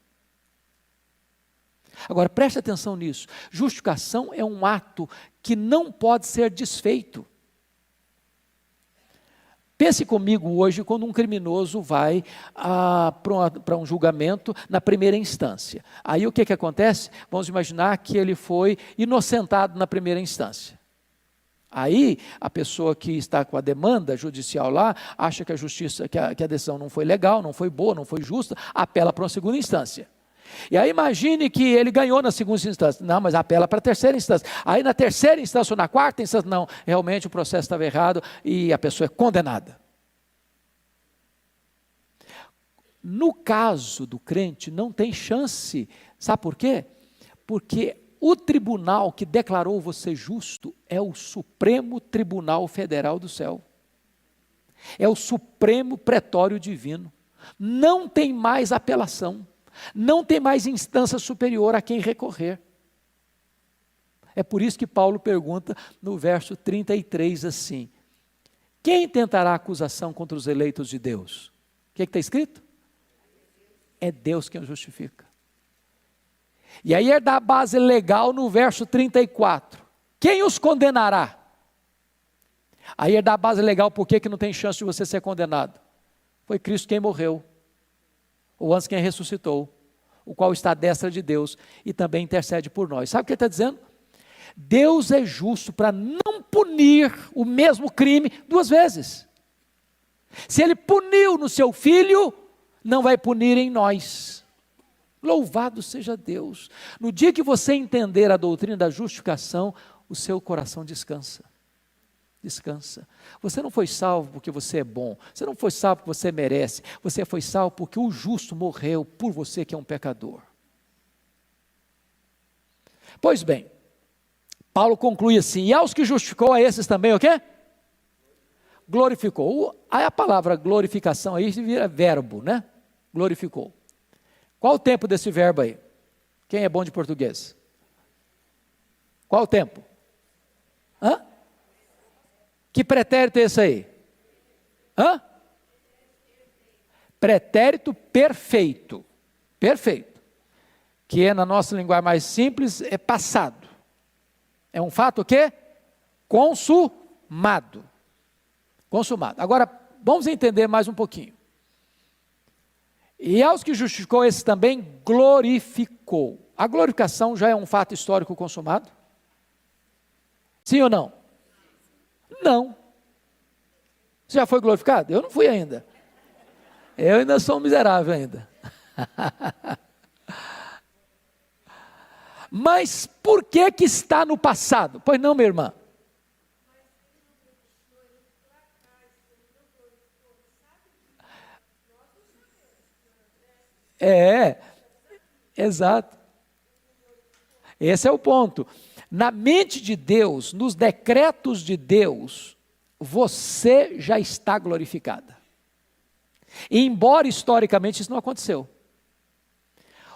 Agora, preste atenção nisso. Justificação é um ato que não pode ser desfeito. Pense comigo hoje quando um criminoso vai para um julgamento na primeira instância. Aí o que acontece? Vamos imaginar que ele foi inocentado na primeira instância. Aí a pessoa que está com a demanda judicial lá, acha que a justiça, que a decisão não foi legal, não foi boa, não foi justa, apela para uma segunda instância. E aí imagine que ele ganhou na segunda instância, não, mas apela para a terceira instância. Aí na terceira instância ou na quarta instância, não, realmente o processo estava errado e a pessoa é condenada. No caso do crente não tem chance, sabe por quê? Porque o tribunal que declarou você justo é o Supremo Tribunal Federal do céu. É o Supremo Pretório Divino. Não tem mais apelação. Não tem mais instância superior a quem recorrer. É por isso que Paulo pergunta no verso 33 assim: quem tentará acusação contra os eleitos de Deus? O que está escrito? É Deus quem os justifica. E aí é da base legal no verso 34. Quem os condenará? Aí é da base legal por que não tem chance de você ser condenado. Foi Cristo quem morreu. Ou antes quem ressuscitou, o qual está à destra de Deus e também intercede por nós. Sabe o que ele está dizendo? Deus é justo para não punir o mesmo crime duas vezes. Se Ele puniu no seu Filho, não vai punir em nós. Louvado seja Deus. No dia que você entender a doutrina da justificação, o seu coração descansa. Descansa. Você não foi salvo porque você é bom, você não foi salvo porque você merece, você foi salvo porque o justo morreu por você que é um pecador. Pois bem, Paulo conclui assim: e aos que justificou, a esses também o quê? Glorificou. Aí a palavra glorificação aí vira verbo, né? Glorificou. Qual o tempo desse verbo aí? Quem é bom de português? Qual o tempo? Que pretérito é esse aí? Pretérito perfeito. Perfeito. Que é, na nossa linguagem mais simples, é passado. É um fato o quê? Consumado. Consumado. Agora, vamos entender mais um pouquinho. E aos que justificou, esse também glorificou. A glorificação já é um fato histórico consumado? Sim ou não? Não. Você já foi glorificado? Eu não fui ainda. Eu ainda sou um miserável ainda. Mas por que que está no passado? Pois não, minha irmã? Exato. Esse é o ponto. Na mente de Deus, nos decretos de Deus, você já está glorificada. E embora historicamente isso não aconteceu.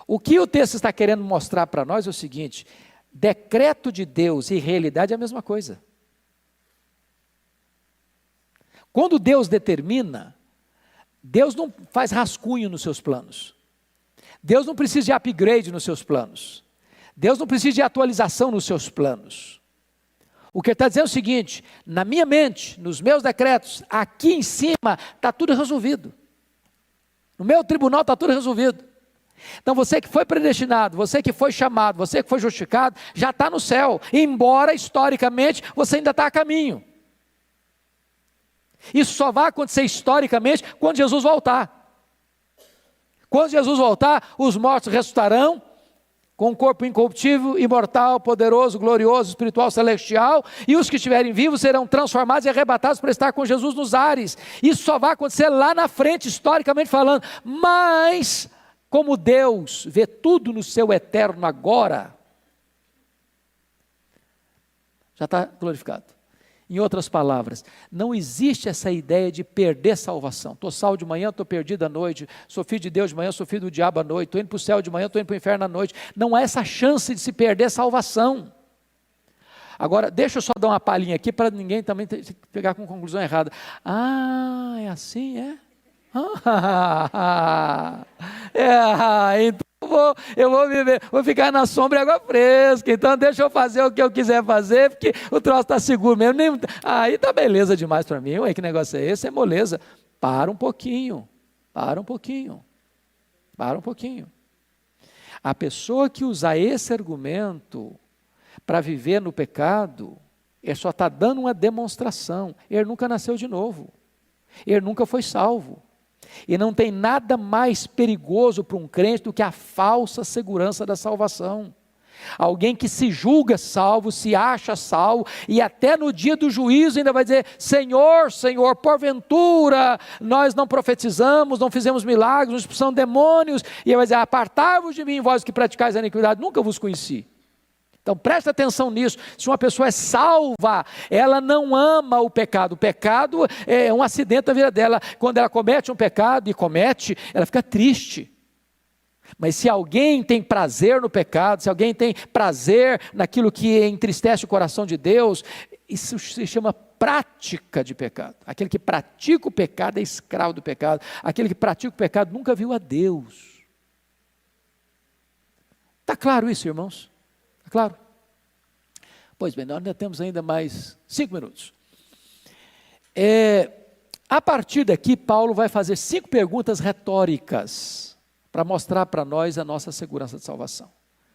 O que o texto está querendo mostrar para nós é o seguinte: decreto de Deus e realidade é a mesma coisa. Quando Deus determina, Deus não faz rascunho nos seus planos. Deus não precisa de upgrade nos seus planos. Deus não precisa de atualização nos seus planos. O que ele está dizendo é o seguinte: na minha mente, nos meus decretos, aqui em cima está tudo resolvido. No meu tribunal está tudo resolvido. Então você que foi predestinado, você que foi chamado, você que foi justificado, já está no céu, embora historicamente você ainda está a caminho. Isso só vai acontecer historicamente quando Jesus voltar. Quando Jesus voltar, os mortos ressuscitarão, com um corpo incorruptível, imortal, poderoso, glorioso, espiritual, celestial, e os que estiverem vivos serão transformados e arrebatados para estar com Jesus nos ares. Isso só vai acontecer lá na frente, historicamente falando, mas como Deus vê tudo no seu eterno agora, já está glorificado. Em outras palavras, não existe essa ideia de perder salvação. Estou salvo de manhã, estou perdido à noite, sou filho de Deus de manhã, sou filho do diabo à noite, estou indo para o céu de manhã, estou indo para o inferno à noite. Não há essa chance de se perder salvação. Agora, deixa eu só dar uma palhinha aqui para ninguém também pegar com conclusão errada. Ah, é assim, é? Então eu vou viver, vou ficar na sombra e água fresca, então deixa eu fazer o que eu quiser fazer, porque o troço está seguro mesmo, aí está beleza demais para mim. Ué, que negócio é esse? É moleza. Para um pouquinho. A pessoa que usar esse argumento para viver no pecado, ele só está dando uma demonstração, ele nunca nasceu de novo, ele nunca foi salvo. E não tem nada mais perigoso para um crente do que a falsa segurança da salvação. Alguém que se julga salvo, se acha salvo, e até no dia do juízo ainda vai dizer: Senhor, Senhor, porventura nós não profetizamos, não fizemos milagres, não expulsamos demônios, e ele vai dizer: apartai-vos de mim, vós que praticais a iniquidade, nunca vos conheci. Então presta atenção nisso. Se uma pessoa é salva, ela não ama o pecado é um acidente da vida dela. Quando ela comete um pecado, e comete, ela fica triste. Mas se alguém tem prazer no pecado, se alguém tem prazer naquilo que entristece o coração de Deus, isso se chama prática de pecado. Aquele que pratica o pecado é escravo do pecado. Aquele que pratica o pecado nunca viu a Deus. Está claro isso, irmãos? Claro? Pois bem, nós ainda temos mais 5 minutos. A partir daqui, Paulo vai fazer 5 perguntas retóricas para mostrar para nós a nossa segurança de salvação.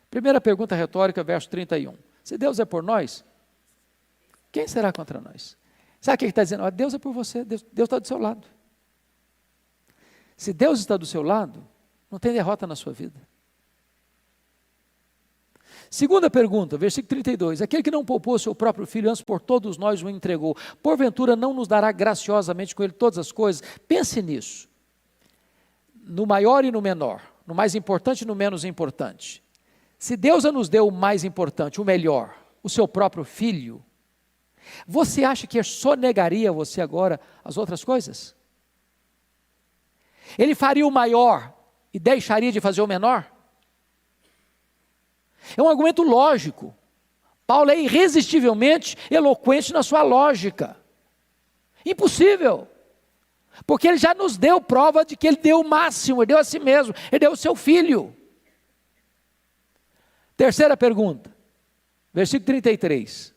Primeira pergunta retórica, verso 31. Se Deus é por nós, quem será contra nós? Sabe o que ele está dizendo? Deus é por você, Deus está do seu lado. Se Deus está do seu lado, não tem derrota na sua vida. Segunda pergunta, versículo 32, aquele que não poupou seu próprio filho, antes por todos nós o entregou, porventura não nos dará graciosamente com ele todas as coisas? Pense nisso, no maior e no menor, no mais importante e no menos importante. Se Deus já nos deu o mais importante, o melhor, o seu próprio filho, você acha que sonegaria você agora as outras coisas? Ele faria o maior e deixaria de fazer o menor? É um argumento lógico. Paulo é irresistivelmente eloquente na sua lógica. Impossível. Porque ele já nos deu prova de que ele deu o máximo, ele deu a si mesmo, ele deu o seu filho. Terceira pergunta, versículo 33.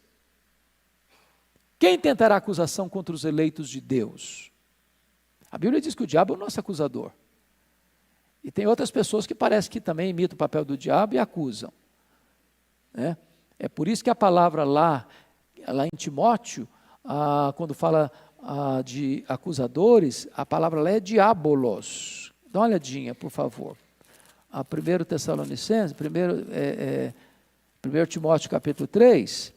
Quem tentará acusação contra os eleitos de Deus? A Bíblia diz que o diabo é o nosso acusador. E tem outras pessoas que parece que também imitam o papel do diabo e acusam. É por isso que a palavra lá em Timóteo, quando fala de acusadores, a palavra lá é diabolos. Dá uma olhadinha, por favor. 1 Tessalonicenses, 1 Timóteo capítulo 3,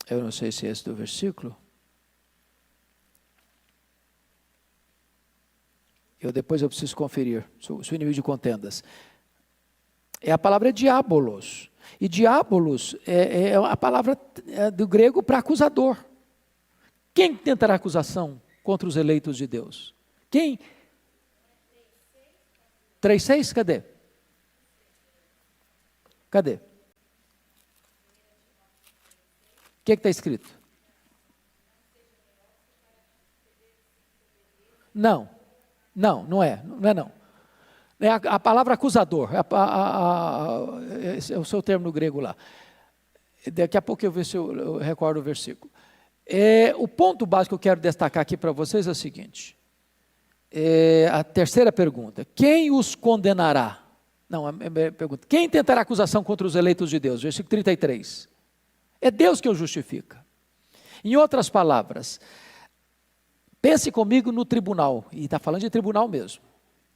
eu não sei se é esse do versículo. Depois eu preciso conferir, sou inimigo de contendas. A palavra é diabolos. E diabolos é a palavra do grego para acusador. Quem tentará acusação contra os eleitos de Deus? Quem? 3,6? Cadê? Cadê? O que está escrito? Não é. É a palavra acusador, esse é o seu termo no grego lá. Daqui a pouco eu ver se eu recordo o versículo. O ponto básico que eu quero destacar aqui para vocês é o seguinte. A terceira pergunta: quem os condenará? Não, a pergunta: quem tentará acusação contra os eleitos de Deus? Versículo 33. É Deus que os justifica. Em outras palavras, pense comigo no tribunal, e está falando de tribunal mesmo.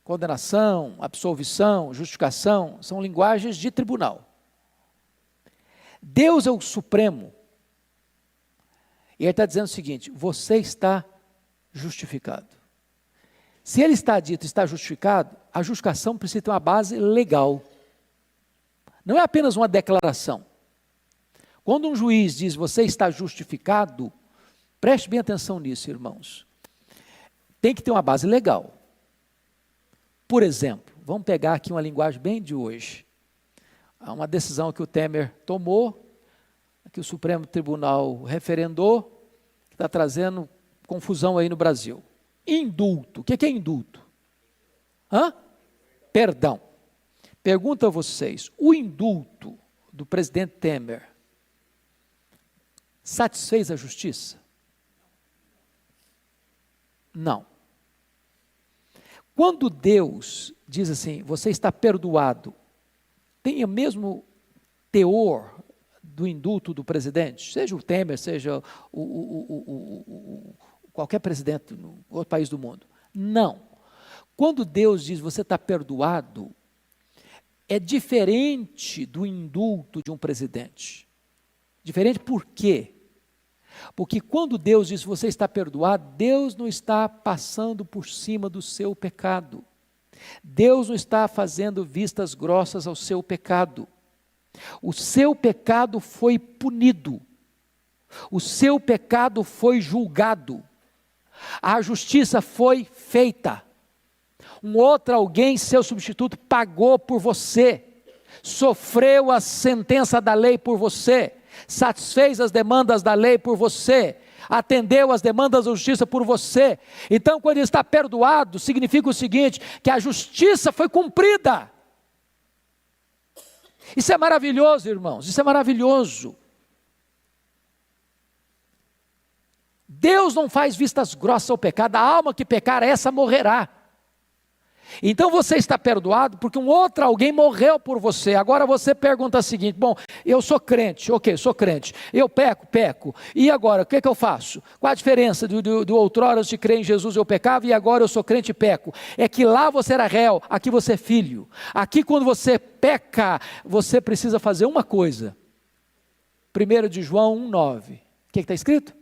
Condenação, absolvição, justificação, são linguagens de tribunal. Deus é o Supremo. E Ele está dizendo o seguinte: você está justificado. Se Ele está dito, está justificado, a justificação precisa ter uma base legal. Não é apenas uma declaração. Quando um juiz diz, você está justificado, preste bem atenção nisso, irmãos. Tem que ter uma base legal. Por exemplo, vamos pegar aqui uma linguagem bem de hoje. Há uma decisão que o Temer tomou, que o Supremo Tribunal referendou, que está trazendo confusão aí no Brasil. Indulto. O que é indulto? Perdão. Pergunto a vocês, o indulto do presidente Temer satisfez a justiça? Não. Quando Deus diz assim, você está perdoado, tem o mesmo teor do indulto do presidente? Seja o Temer, seja qualquer presidente no outro país do mundo. Não. Quando Deus diz, você está perdoado, é diferente do indulto de um presidente. Diferente por quê? Porque quando Deus diz, você está perdoado, Deus não está passando por cima do seu pecado. Deus não está fazendo vistas grossas ao seu pecado. O seu pecado foi punido. O seu pecado foi julgado. A justiça foi feita. Um outro alguém, seu substituto, pagou por você. Sofreu a sentença da lei por você. Satisfez as demandas da lei por você, atendeu as demandas da justiça por você. Então, quando ele está perdoado, significa o seguinte, que a justiça foi cumprida. Isso é maravilhoso, irmãos, isso é maravilhoso. Deus não faz vistas grossas ao pecado, a alma que pecar, essa morrerá. Então você está perdoado porque um outro alguém morreu por você. Agora você pergunta o seguinte, bom, eu sou crente, ok, sou crente, eu peco, e agora, o que eu faço? Qual a diferença do outrora de crer em Jesus eu pecava e agora eu sou crente e peco? É que lá você era réu, aqui você é filho. Aqui quando você peca, você precisa fazer uma coisa. 1 de João 1,9, o que está escrito?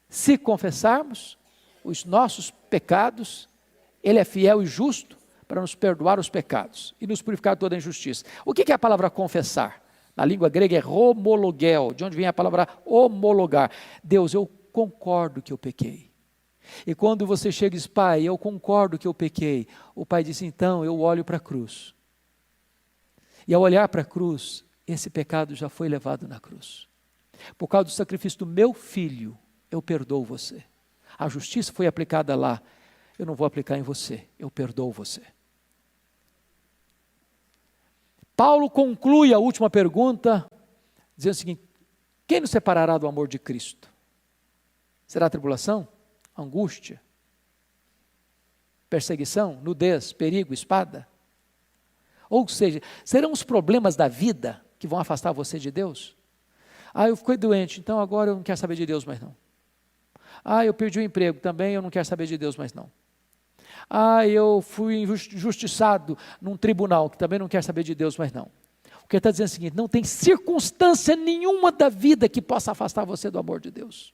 Se confessarmos os nossos pecados, Ele é fiel e justo para nos perdoar os pecados e nos purificar de toda a injustiça. O que é a palavra confessar? Na língua grega é homologel, de onde vem a palavra homologar. Deus, eu concordo que eu pequei. E quando você chega e diz, pai, eu concordo que eu pequei, o pai diz, então eu olho para a cruz. E ao olhar para a cruz, esse pecado já foi levado na cruz. Por causa do sacrifício do meu filho, eu perdoo você. A justiça foi aplicada lá. Eu não vou aplicar em você, eu perdoo você. Paulo conclui a última pergunta, dizendo o seguinte, quem nos separará do amor de Cristo? Será tribulação? Angústia? Perseguição? Nudez? Perigo? Espada? Ou seja, serão os problemas da vida que vão afastar você de Deus? Eu fiquei doente, então agora eu não quero saber de Deus mais não. Eu perdi o emprego, também eu não quero saber de Deus mais não. Eu fui injustiçado num tribunal, que também não quer saber de Deus mais não. O que ele está dizendo é o seguinte, não tem circunstância nenhuma da vida que possa afastar você do amor de Deus.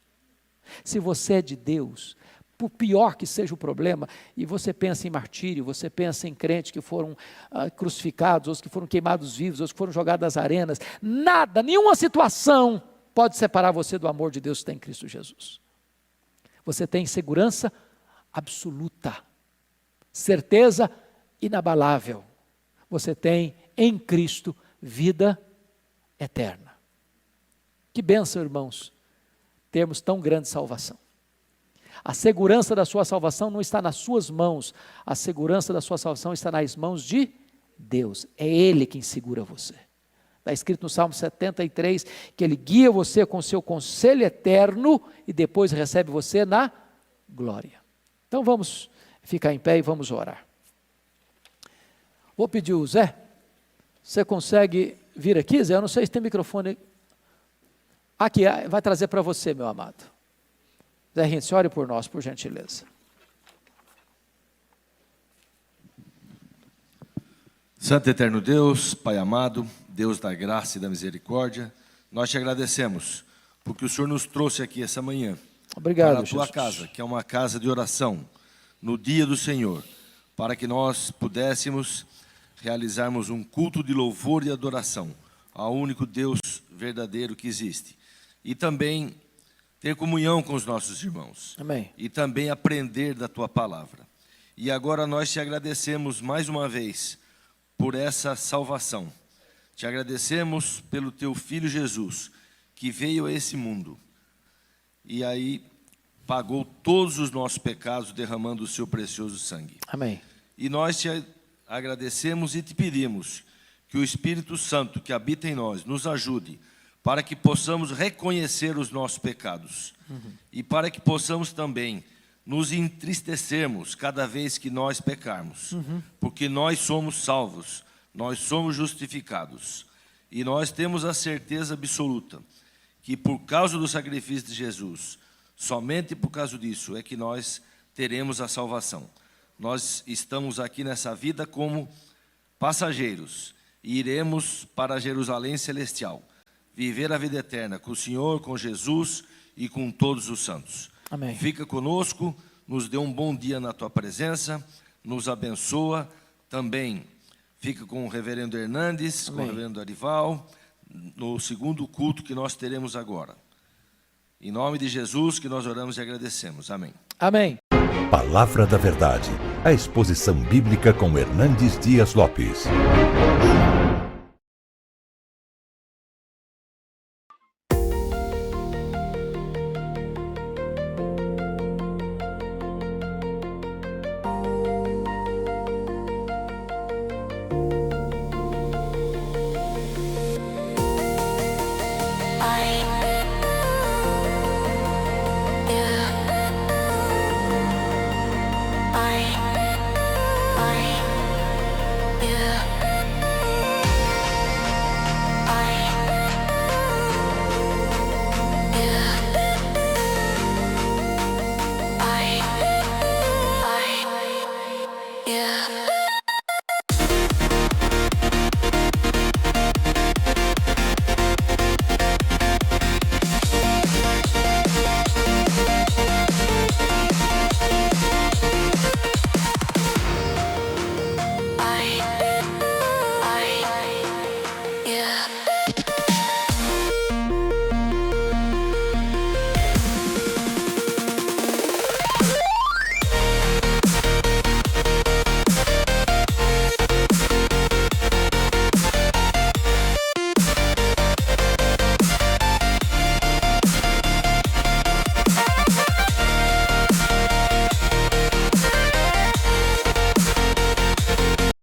Se você é de Deus, por pior que seja o problema, e você pensa em martírio, você pensa em crentes que foram crucificados, ou que foram queimados vivos, ou que foram jogados nas arenas, nada, nenhuma situação pode separar você do amor de Deus que tem em Cristo Jesus. Você tem segurança absoluta, certeza inabalável. Você tem em Cristo vida eterna. Que bênção, irmãos, termos tão grande salvação. A segurança da sua salvação não está nas suas mãos, a segurança da sua salvação está nas mãos de Deus. É Ele quem segura você. Está escrito no Salmo 73 que Ele guia você com o seu conselho eterno e depois recebe você na glória. Então vamos ficar em pé e vamos orar. Vou pedir o Zé, você consegue vir aqui, Zé? Eu não sei se tem microfone. Aqui, vai trazer para você, meu amado. Zé Rintz, ore por nós, por gentileza. Santo e eterno Deus, Pai amado, Deus da graça e da misericórdia, nós te agradecemos, porque o Senhor nos trouxe aqui essa manhã. Obrigado, para a tua casa, que é uma casa de oração, no dia do Senhor, para que nós pudéssemos realizarmos um culto de louvor e adoração ao único Deus verdadeiro que existe. E também ter comunhão com os nossos irmãos. Amém. E também aprender da tua palavra. E agora nós te agradecemos mais uma vez por essa salvação. Te agradecemos pelo teu Filho Jesus, que veio a esse mundo. E aí pagou todos os nossos pecados, derramando o seu precioso sangue. Amém. E nós te agradecemos e te pedimos que o Espírito Santo que habita em nós nos ajude para que possamos reconhecer os nossos pecados e para que possamos também nos entristecermos cada vez que nós pecarmos, porque nós somos salvos, nós somos justificados e nós temos a certeza absoluta que por causa do sacrifício de Jesus, somente por causa disso é que nós teremos a salvação. Nós estamos aqui nessa vida como passageiros e iremos para Jerusalém celestial, viver a vida eterna com o Senhor, com Jesus e com todos os santos. Amém. Fica conosco, nos dê um bom dia na tua presença, nos abençoa, também fica com o reverendo Hernandes, Amém. com o reverendo Arival, no segundo culto que nós teremos agora. Em nome de Jesus que nós oramos e agradecemos. Amém. Amém. Palavra da Verdade, a exposição bíblica com Hernandes Dias Lopes.